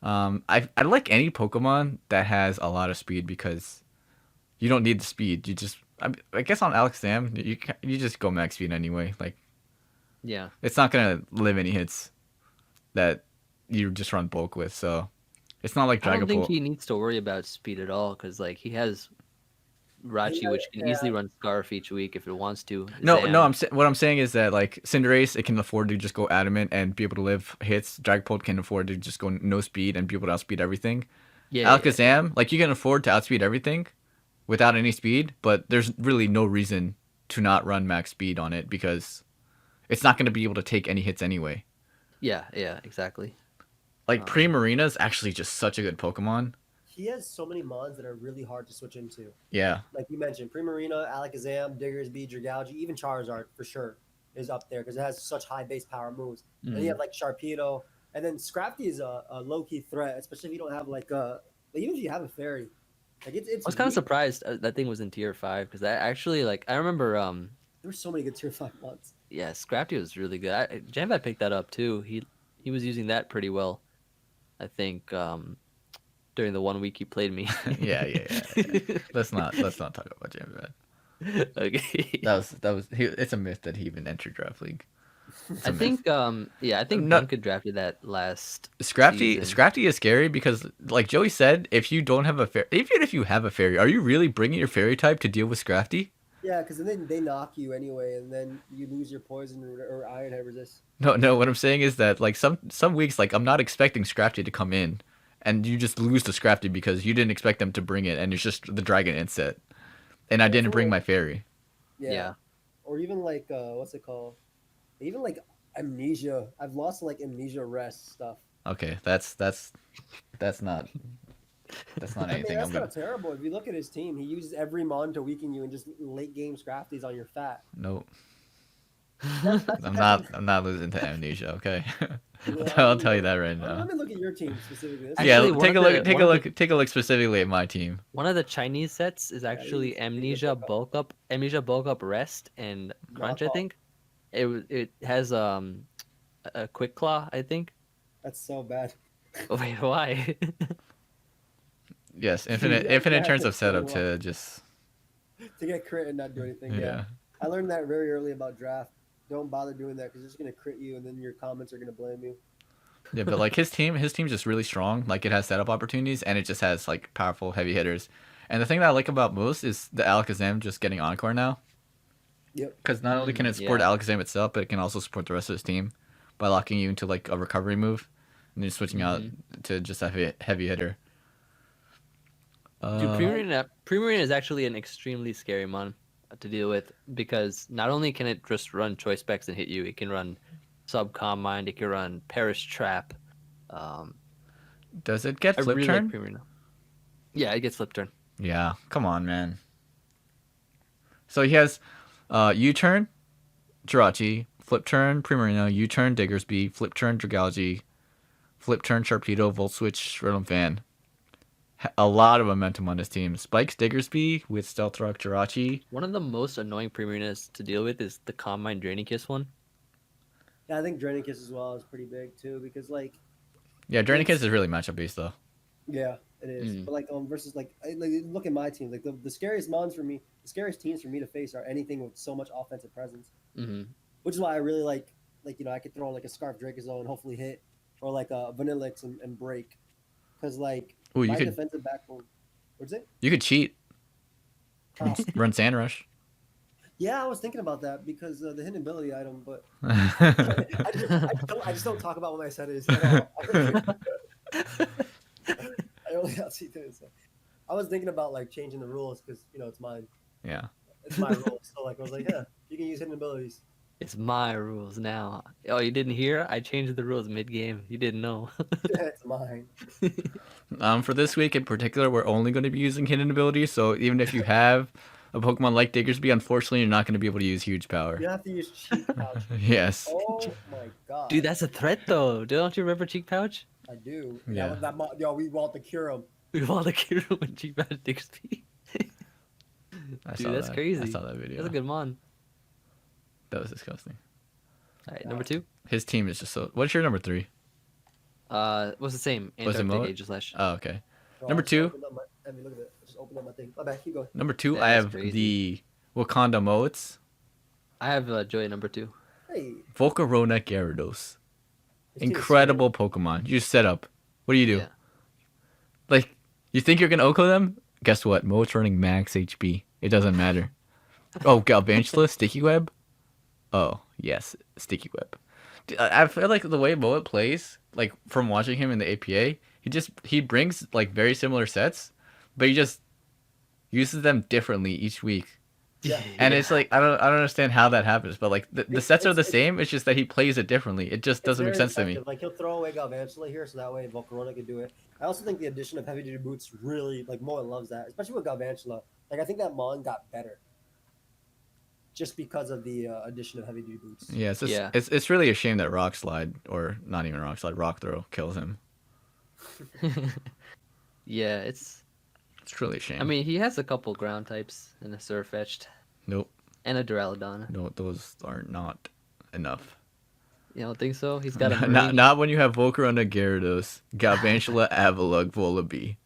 I like any Pokemon that has a lot of speed because you don't need the speed. You just, I guess on Alakazam, you just go max speed anyway. Like Yeah. it's not gonna live any hits that you just run bulk with. So it's not like I don't think Dragapult. he needs to worry about speed at all because like he has Rachi, which can easily run Scarf each week if it wants to. No, Zam. what I'm saying is that like Cinderace, it can afford to just go adamant and be able to live hits. Dragapult can afford to just go no speed and be able to outspeed everything. Yeah. Alakazam, like you can afford to outspeed everything without any speed, but there's really no reason to not run max speed on it because it's not going to be able to take any hits anyway. Yeah, exactly. Like Primarina is actually just such a good Pokemon. He has so many mons that are really hard to switch into. Yeah, Like you mentioned, Primarina, Alakazam, Diggersby, Dragalge, even Charizard for sure is up there because it has such high base power moves. And you have like Sharpedo, and then Scrafty is a low key threat, especially if you don't have like even if you have a fairy. Like it's I was kind of weak. surprised that thing was in tier 5 because I actually like I remember There's so many good tier 5 mons. yeah, Scrafty was really good. Janvat picked that up too. He was using that pretty well, I think, during the 1 week he played me. yeah. Let's not talk about Jambat. Okay. It's a myth that he even entered draft league. I think I think No- Duncan drafted that last Scrafty season. Scrafty is scary because like Joey said, if you don't have a fairy, even if you have a fairy, are you really bringing your fairy type to deal with Scrafty? Yeah, because then they knock you anyway, and then you lose your poison or iron head resist. No. What I'm saying is that like some weeks, like I'm not expecting Scrafty to come in, and you just lose to Scrafty because you didn't expect them to bring it, and it's just the Dragon inset, and I didn't bring my fairy. Yeah. Or even like what's it called? Even like amnesia. I've lost like amnesia rest stuff. Okay, that's not I mean, anything. that's I'm kind gonna of terrible. If you look at his team, he uses every mon to weaken you and just late game Scrafties on your fat. no. I'm not losing to Amnesia. Okay, Yeah, I'll tell you that right let now. me look at your team specifically. This Yeah, Actually, take a look. Take a look specifically at my team. one of the Chinese sets is yeah, actually these are Amnesia bulk up, rest, and crunch. I knockoff. think it has a quick claw. I think. That's so bad. Oh, wait, why? Yes, Yeah, infinite have turns to of setup explain to just to get crit and not do anything. Yeah. yeah. I learned that very early about draft. Don't bother doing that because it's gonna crit you, and then your comments are gonna blame you. Yeah, but like his team's just really strong. Like it has setup opportunities and it just has like powerful heavy hitters. And the thing that I like about most is the Alakazam just getting Encore now. Yep. Because not only can it support Yeah. Alakazam itself, but it can also support the rest of his team by locking you into like a recovery move and then switching out to just a heavy hitter. Dude, Primarina is actually an extremely scary mon to deal with because not only can it just run choice specs and hit you, it can run sub calm mind, it can run perish trap. Um, Does it get I flip really turn? like Primarina. Yeah, it gets flip turn. Yeah, come on, man. So he has U-turn, Jirachi, flip turn, Primarina, U-turn, Diggersby, flip turn, Dragalge, flip turn, Sharpedo, Volt Switch, Rhythm Fan. A lot of momentum on his team. Spikes, Diggersby with Stealth Rock, Jirachi. One of the most annoying Primarinas to deal with is the calm mind draining kiss one. Yeah, I think Draining Kiss as well is pretty big too because like Yeah, Dranicus It's- is really matchup based though. yeah, it is. But like versus like look at my team. Like the scariest mons for me, the scariest teams for me to face are anything with so much offensive presence. Mm-hmm. Which is why I really like I could throw like a Scarf Dracozoa and hopefully hit, or like a Vanillix and break, because like Ooh, my defensive backbone. What's it? you could cheat. Oh, Run Sand Rush. yeah, I was thinking about that because the hidden ability item, but Yeah, I just don't talk about what my set is at all. I only got see things. I was thinking about like changing the rules because it's mine. It's my rules. So like I was like, yeah, you can use hidden abilities. It's my rules now. Oh, you didn't hear? I changed the rules mid game. You didn't know. Yeah, it's mine. for this week in particular, we're only going to be using hidden abilities. So even if you have a Pokemon like Diggersby, unfortunately, you're not going to be able to use huge power. You have to use cheat pouch. Yes. Oh my god. Dude, that's a threat though. Don't you remember Cheek Pouch? I do. Yeah. Yo, we want to cure him. We want to cure him when Cheek Pouch Diggersby. I Dude, saw that's that. crazy. I saw that video. That's a good mon. That was disgusting. All right, number 2. His team is just so. What's your number 3? Was the same. Was it Antarctic Moat? Aegislash. Oh, okay. Bro, Number I just 2. opened up I mean, look at it. I just opened up my thing. My bad. Keep going. Number 2, I That's have crazy. the Wakanda Moats, I have Joy number 2. Hey. Volcarona Gyarados. this team is Incredible Pokemon. You just set up. What do you do? Yeah. Like, you think you're gonna Oko them? Guess what? Moat's running max HP. It doesn't matter. Oh, Galvantula, Sticky Web? Oh, yes, Sticky Web. Dude, I feel like the way Moat plays, like from watching him in the APA, he brings like very similar sets, but he just uses them differently each week. Yeah. And it's like I don't understand how that happens, but like the sets are the same. It's just that he plays it differently. It just It's doesn't make very sense to me. effective. Like he'll throw away Galvantula here, so that way Volcarona can do it. I also think the addition of heavy duty boots really Moen loves that, especially with Galvantula. Like I think that Mon got better just because of the addition of heavy duty boots. Yeah, it's just, Yeah. it's really a shame that Rock Slide, or not even Rock Slide, Rock Throw kills him. Yeah, it's. It's truly a shame. I mean, he has a couple ground types and a Surfetched nope, and a Duraludon. no, those are not enough. You don't think so? He's got a not, Marine. not when you have Volcarona Gyarados, Galvantula, Avalugg, Volibee.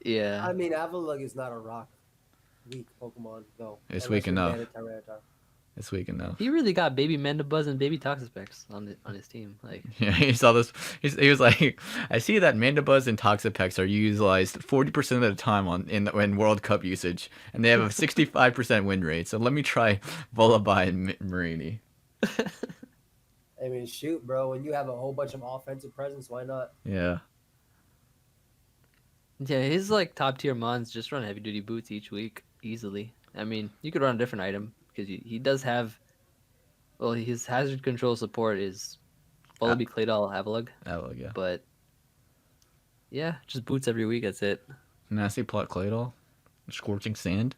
Yeah. I mean, Avalugg is not a rock weak Pokemon though. It's unless weak you're enough. Bandit Tyranitar. It's weak enough. He really got baby Mandibuzz and baby Toxapex on his team. Like, Yeah, he saw this. He was like, I see that Mandibuzz and Toxapex are utilized 40% of the time in World Cup usage, and they have a 65% win rate. So let me try Volibee and Marini. I mean, shoot, bro. When you have a whole bunch of offensive presence, why not? Yeah. yeah, his like top tier mons just run heavy duty boots each week easily. I mean, you could run a different item because he does have. Well, his hazard control support is Volibee, Claydol, Avalugg, Avalugg, yeah. but yeah, just boots every week. That's it. Nasty Plot Claydol. Scorching Sand.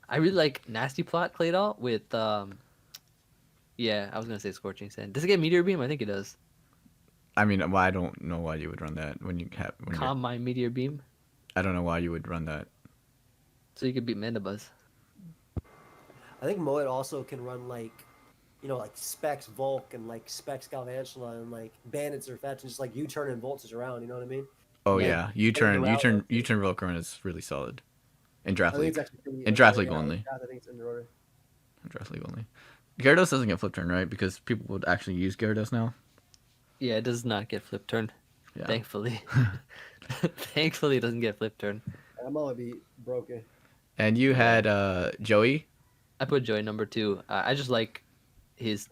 I really like Nasty Plot Claydol with Yeah, I was gonna say Scorching Sand. Does it get Meteor Beam? I think it does. I mean, well, I don't know why you would run that when you have when you're. Calm Mind Meteor Beam, I don't know why you would run that. so you could beat Mandibuzz. I think Moed also can run like, like Specs Volk and like Specs Galvantula and like Bandits or Fetch and just like U-turn and voltage around. You know what I mean? Oh Yeah. yeah, U Getting turn, U around turn, those U things. turn Volcarona is really solid in draft I think it's league. actually pretty In draft underrated. league Yeah, only. I think it's underrated. In draft league only. Gyarados doesn't get flip turn, right? Because people would actually use Gyarados now. Yeah, it does not get Flip Turn. Yeah. Thankfully. Thankfully, it doesn't get Flip Turn. I'm gonna be broken. And you had Joey. I put Joy number 2. I just like his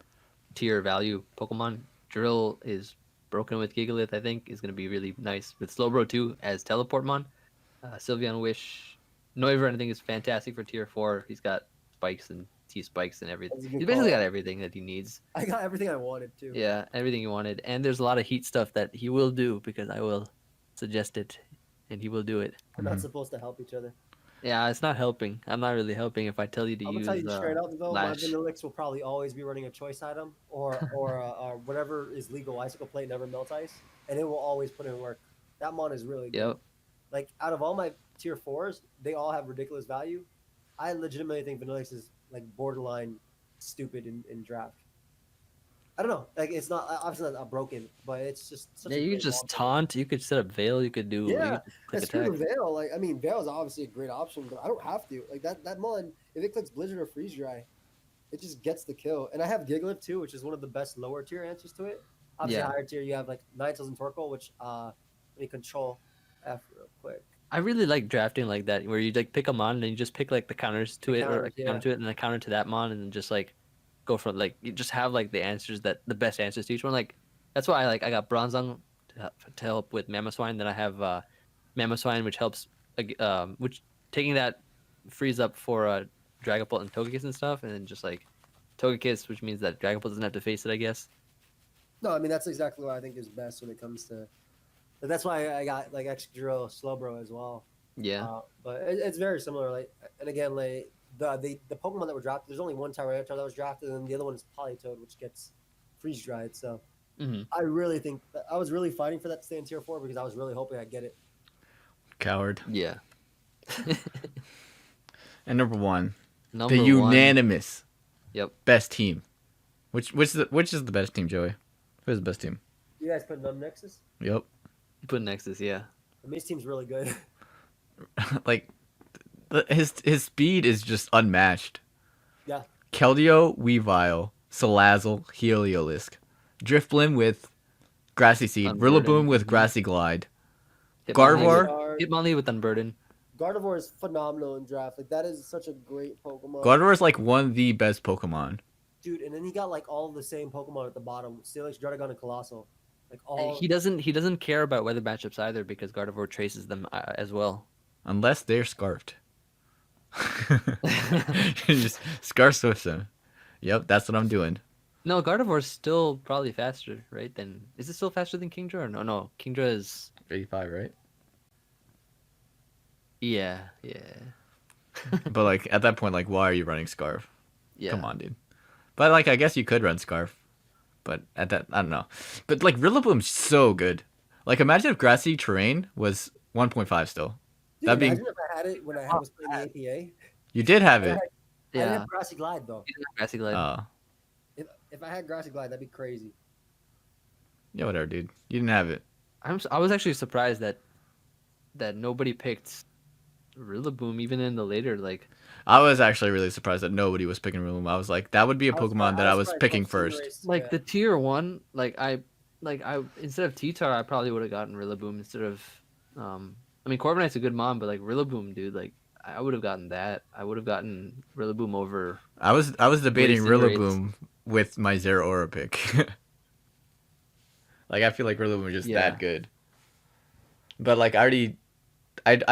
tier value Pokemon. Drill is broken with Gigalith, I think, is going to be really nice. With Slowbro too as Teleportmon. Sylveon Wish. Noivern, I think, is fantastic for tier 4. He's got spikes and T-spikes and everything. That's a good He's basically call. got everything that he needs. I got everything I wanted to. Yeah, everything he wanted. And there's a lot of heat stuff that he will do because I will suggest it and he will do it. We're not supposed to help each other. Yeah, it's not helping. I'm not really helping if I tell you to I'm gonna use tell you straight up though, Lash. my Vanillix will probably always be running a choice item or whatever is legal. Icicle Plate never melt ice, and it will always put in work. That mon is really good. Yep. Like out of all my tier 4s, they all have ridiculous value. I legitimately think Vanillix is like borderline stupid in draft. I don't know. Like it's not obviously not broken, but it's just such Yeah, a you great could just mon. taunt. You could set up Veil. You could do. You Yeah, could click that's true attack. with Veil. Like I mean, Veil is obviously a great option, but I don't have to. Like that mon, if it clicks Blizzard or Freeze Dry, it just gets the kill. And I have Gigalith too, which is one of the best lower tier answers to it. Obviously, Yeah. higher tier you have like Ninetales and Torkoal, which let me control F real quick. I really like drafting like that, where you like pick a mon and you just pick like the counters to The it, or counters, like, counter to it, and a counter to that mon, and then just like go from like you just have like the answers that the best answers to each one. Like that's why I got Bronzong to help with Mamoswine. Then I have Mamoswine, which helps, which taking that frees up for Dragapult and Togekiss and stuff, and then just like Togekiss, which means that Dragapult doesn't have to face it, I guess. No, I mean that's exactly what I think is best when it comes to. But that's why I got like Excadrill, Slowbro as well. Yeah. But it's very similar. Like, and again, like the Pokemon that were drafted, there's only one Tyranitar that was drafted, and the other one is Politoed, which gets freeze dried. So hmm I really think I was really fighting for that to stay in tier 4 because I was really hoping I'd get it. Coward. Yeah. And number 1, Number the one. unanimous Yep. best team. Which is the best team, Joey? Who's the best team? You guys put Numb Nexus? Yep. You put Nexus, yeah. I mean, his team's really good. Like his speed is just unmatched. Yeah. Keldeo, Weavile, Salazzle, Heliolisk, Drifblim with Grassy Seed, Unburden. Rillaboom with Grassy Glide. Hitmonlee Gardevoir? with- Hitmonlee with Unburden. Gardevoir is phenomenal in draft. Like that is such a great Pokemon. Gardevoir is like one of the best Pokemon. Dude, and then he got like all the same Pokemon at the bottom: Steelix, Druddigon, and Colossal. Like all. He doesn't care about weather matchups either because Gardevoir traces them as well. Unless they're scarfed. Just scarf swift them. Yep, that's what I'm doing. No, Gardevoir's still probably faster, right? Is it still faster than Kingdra? Or no, Kingdra is 85, right? yeah. But like at that point, like why are you running Scarf? Yeah. Come on, dude. But like I guess you could run Scarf. But at that I don't know. But like Rillaboom's so good. Like imagine if grassy terrain was 1.5 still. Dude, that'd be- imagine if I had it when I was playing the APA. You did have I it. had- I didn't Yeah. have Grassy Glide though. Grassy Glide. If I had Grassy Glide, that'd be crazy. Yeah, whatever, dude. You didn't have it. I was actually surprised that nobody picked Rillaboom even in the later like. I was actually really surprised that nobody was picking Rillaboom. I was like, that would be a Pokemon that I was surprised picking most team first. race- Like yeah. the tier 1, I instead of T-Tar, I probably would have gotten Rillaboom instead of I mean Corviknight's a good mom, but like Rillaboom, dude, like I would have gotten that. I would have gotten Rillaboom over. I was debating Wasting rates. Rillaboom with my Zero Aura pick. Like I feel like Rillaboom is just Yeah. that good. But like I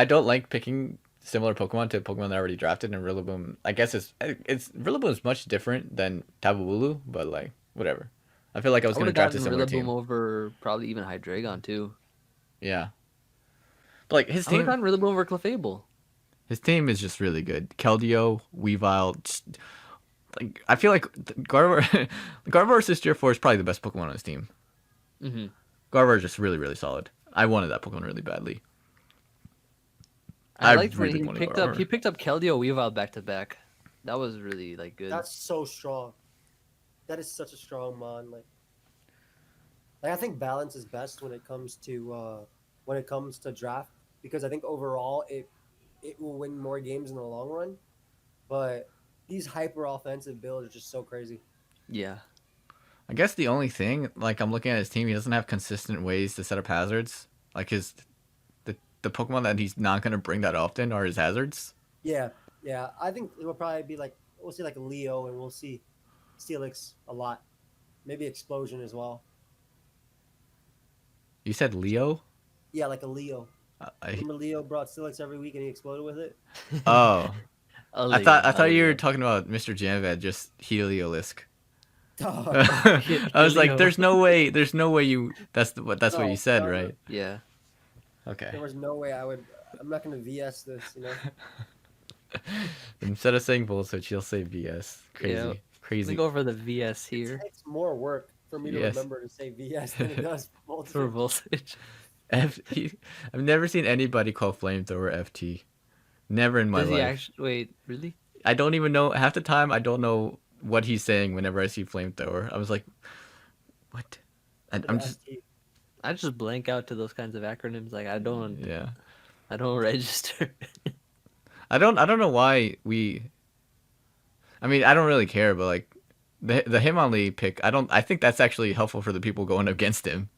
don't like picking similar Pokemon to Pokemon that I already drafted, and Rillaboom I guess it's Rillaboom is much different than Tabawulu, but like whatever. I feel like I was I gonna would have draft a gotten similar Rillaboom team. over probably even Hydreigon too. Yeah. But like his I would have team gotten Rillaboom over Clefable. is just really good. Keldeo, Weavile, like I feel like Gardevoir Gardevoir's Tier 4 is probably the best Pokemon on his team. Hmm. Gardevoir is just really, really solid. I wanted that Pokemon really badly. I I liked when really he wanted picked up Gardevoir. Keldeo Weavile back to back. That was really like good. That's so strong. That is such a strong mon. Like I think balance is best when it comes to draft because I think overall it will win more games in the long run. But these hyper offensive builds are just so crazy. Yeah. I guess the only thing, like I'm looking at his team, he doesn't have consistent ways to set up hazards. Like the Pokemon that he's not gonna bring that often are his hazards. Yeah, yeah. I think it will probably be like we'll see like a Leo and we'll see Steelix a lot. Maybe Explosion as well. You said Leo? Yeah, like a Leo. I Remember Leo brought Steelix every week and he exploded with it? oh. I Leo, thought I thought you were Leo. talking about Mr. Janvad, just Heliolisk. Dog. I was like, Leo. there's no way you that's what you No, said, no, no. right? Yeah. Okay. There was no way I'm not gonna VS this, you know. Instead of saying Voltage, he'll say VS. Crazy. Yeah. Let me Crazy. go for the VS here It's more work for me to Yes. remember to say VS than it does for multiple. voltage. I've never seen anybody call flamethrower FT. Never in my Does he life. actually wait? Really? I don't even know. Half the time, I don't know what he's saying whenever I see flamethrower. I was like, what? I'm just I just blank out to those kinds of acronyms. Like I don't yeah. register. I don't know why we. I mean, I don't really care, but like the Hitmonlee pick, I think that's actually helpful for the people going against him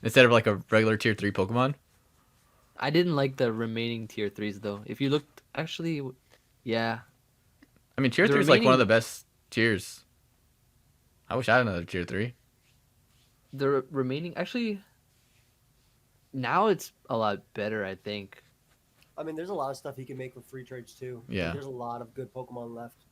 instead of like a regular tier 3 Pokemon. I didn't like the remaining tier 3s though. If you looked actually yeah. I mean, tier The 3 is like one of the remaining- best tiers. I wish I had another tier 3. The remaining actually now it's a lot better, I think. I mean, there's a lot of stuff he can make with free trades too. Like, Yeah. there's a lot of good Pokemon left.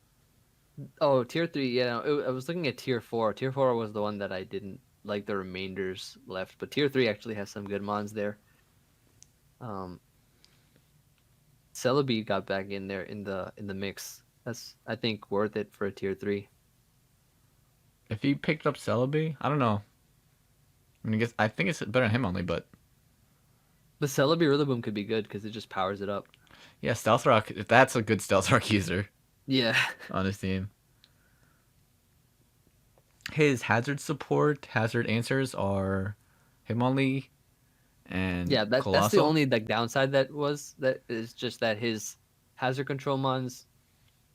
Oh, tier 3, yeah. I was looking at tier 4. Tier 4 was the one that I didn't like the remainders left, but tier 3 actually has some good mons there. Celebi got back in there in the mix. That's I think worth it for a tier 3. If he picked up Celebi, I don't know. I mean, I think it's better than him only, but But Celebi Rillaboom could be good because it just powers it up. yeah, Stealth Rock. If that's a good Stealth Rock user Yeah. on his team. His hazard support, hazard answers are Hitmonlee and Yeah, that's the Colossal. only like downside that is just that his hazard control mons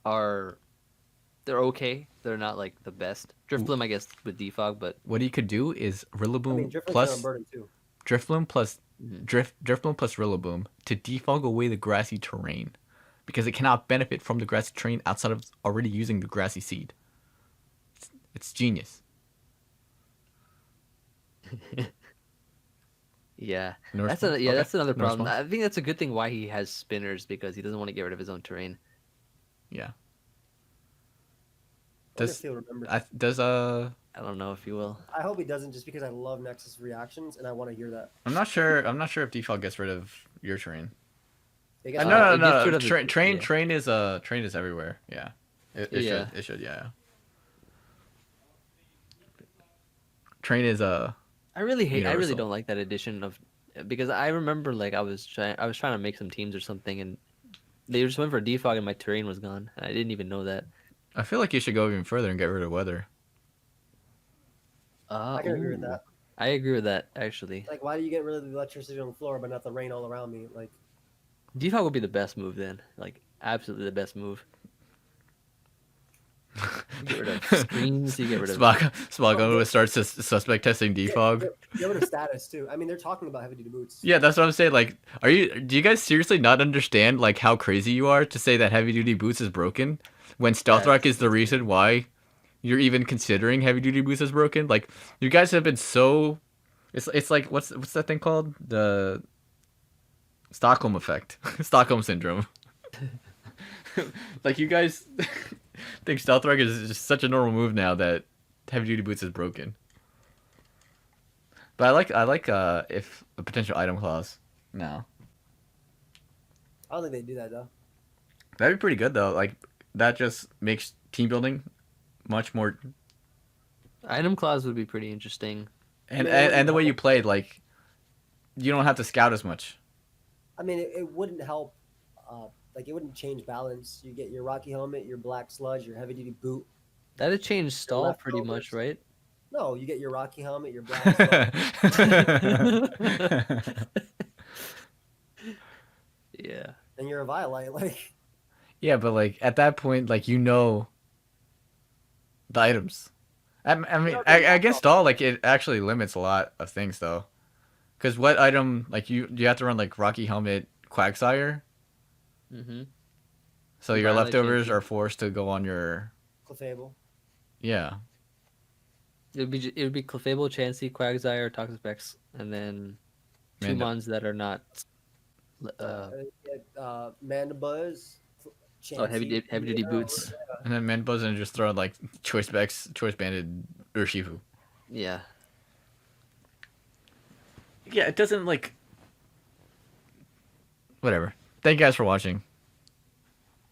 they're okay. They're not like the best. Drifblim, I guess, with defog, but What he could do is Rillaboom I mean, Driftwood's plus on Burden too. Drifloon plus Mhm. Driftloon plus Rillaboom to defog away the grassy terrain, because it cannot benefit from the grassy terrain outside of already using the grassy seed. It's genius. yeah, No that's response? Okay. that's another No problem. response? I think that's a good thing why he has spinners because he doesn't want to get rid of his own terrain. Yeah. I wonder Does if he'll remember. I don't know if he will. I hope he doesn't, just because I love Nexus reactions and I want to hear that. I'm not sure if defog gets rid of your terrain. They get No, it gets rid of the- Train yeah. train is everywhere. Yeah. Yeah. It should, yeah. Train is I really Universal. don't like that addition of because I remember like I was trying to make some teams or something and they just went for defog and my terrain was gone. I didn't even know that. I feel like you should go even further and get rid of weather. I can agree with Ooh. that. I agree with that actually. Like, why do you get rid of the electricity on the floor but not the rain all around me? Like, Defog would be the best move then. Like absolutely the best move. You get rid of screens, you get rid of Spock would start suspect testing defog. get rid of status too. I mean, they're talking about heavy duty boots. Yeah, that's what I'm saying. Like, do you guys seriously not understand like how crazy you are to say that heavy duty boots is broken when Stealth Yeah. Rock is the reason why you're even considering heavy duty boots is broken? Like, you guys have been so it's like what's that thing called? The Stockholm effect. Stockholm syndrome. Like, you guys think Stealth Rock is just such a normal move now that heavy duty boots is broken. But I like if a potential item clause now. I don't think they do that though. That'd be pretty good though. Like, that just makes team building much more, Item clause would be pretty interesting. and mean, it wouldn't and the way you help. played, like you don't have to scout as much. I mean, it wouldn't help. Like it wouldn't change balance. You get your Rocky helmet, your black sludge, your heavy duty boot. That'd change stall pretty much, leftovers. right? No, you get your Rocky helmet, your black sludge, Yeah. and you're a Violite. Like Yeah, but like at that point, like the items. I mean, know, they're against all, like it actually limits a lot of things though. Because what item, like you have to run like Rocky Helmet, Quagsire, Mm-hmm. so your Violet leftovers Championship. are forced to go on your Clefable. yeah. It would be Clefable, Chansey, Quagsire, Toxapex, and then two Manda- mons that are not. Get Mandibuzz, Heavy duty yeah, boots. And then Manbuzz and just throw like choice banded Urshifu. Yeah. Yeah, it doesn't like whatever. Thank you guys for watching.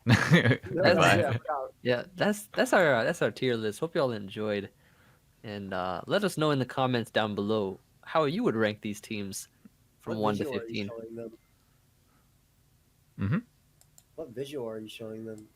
Yeah, Goodbye. Yeah, that's our tier list. Hope y'all enjoyed, and let us know in the comments down below how you would rank these teams from What 1 to visual are you 15. showing them? Mm-hmm. What visual are you showing them?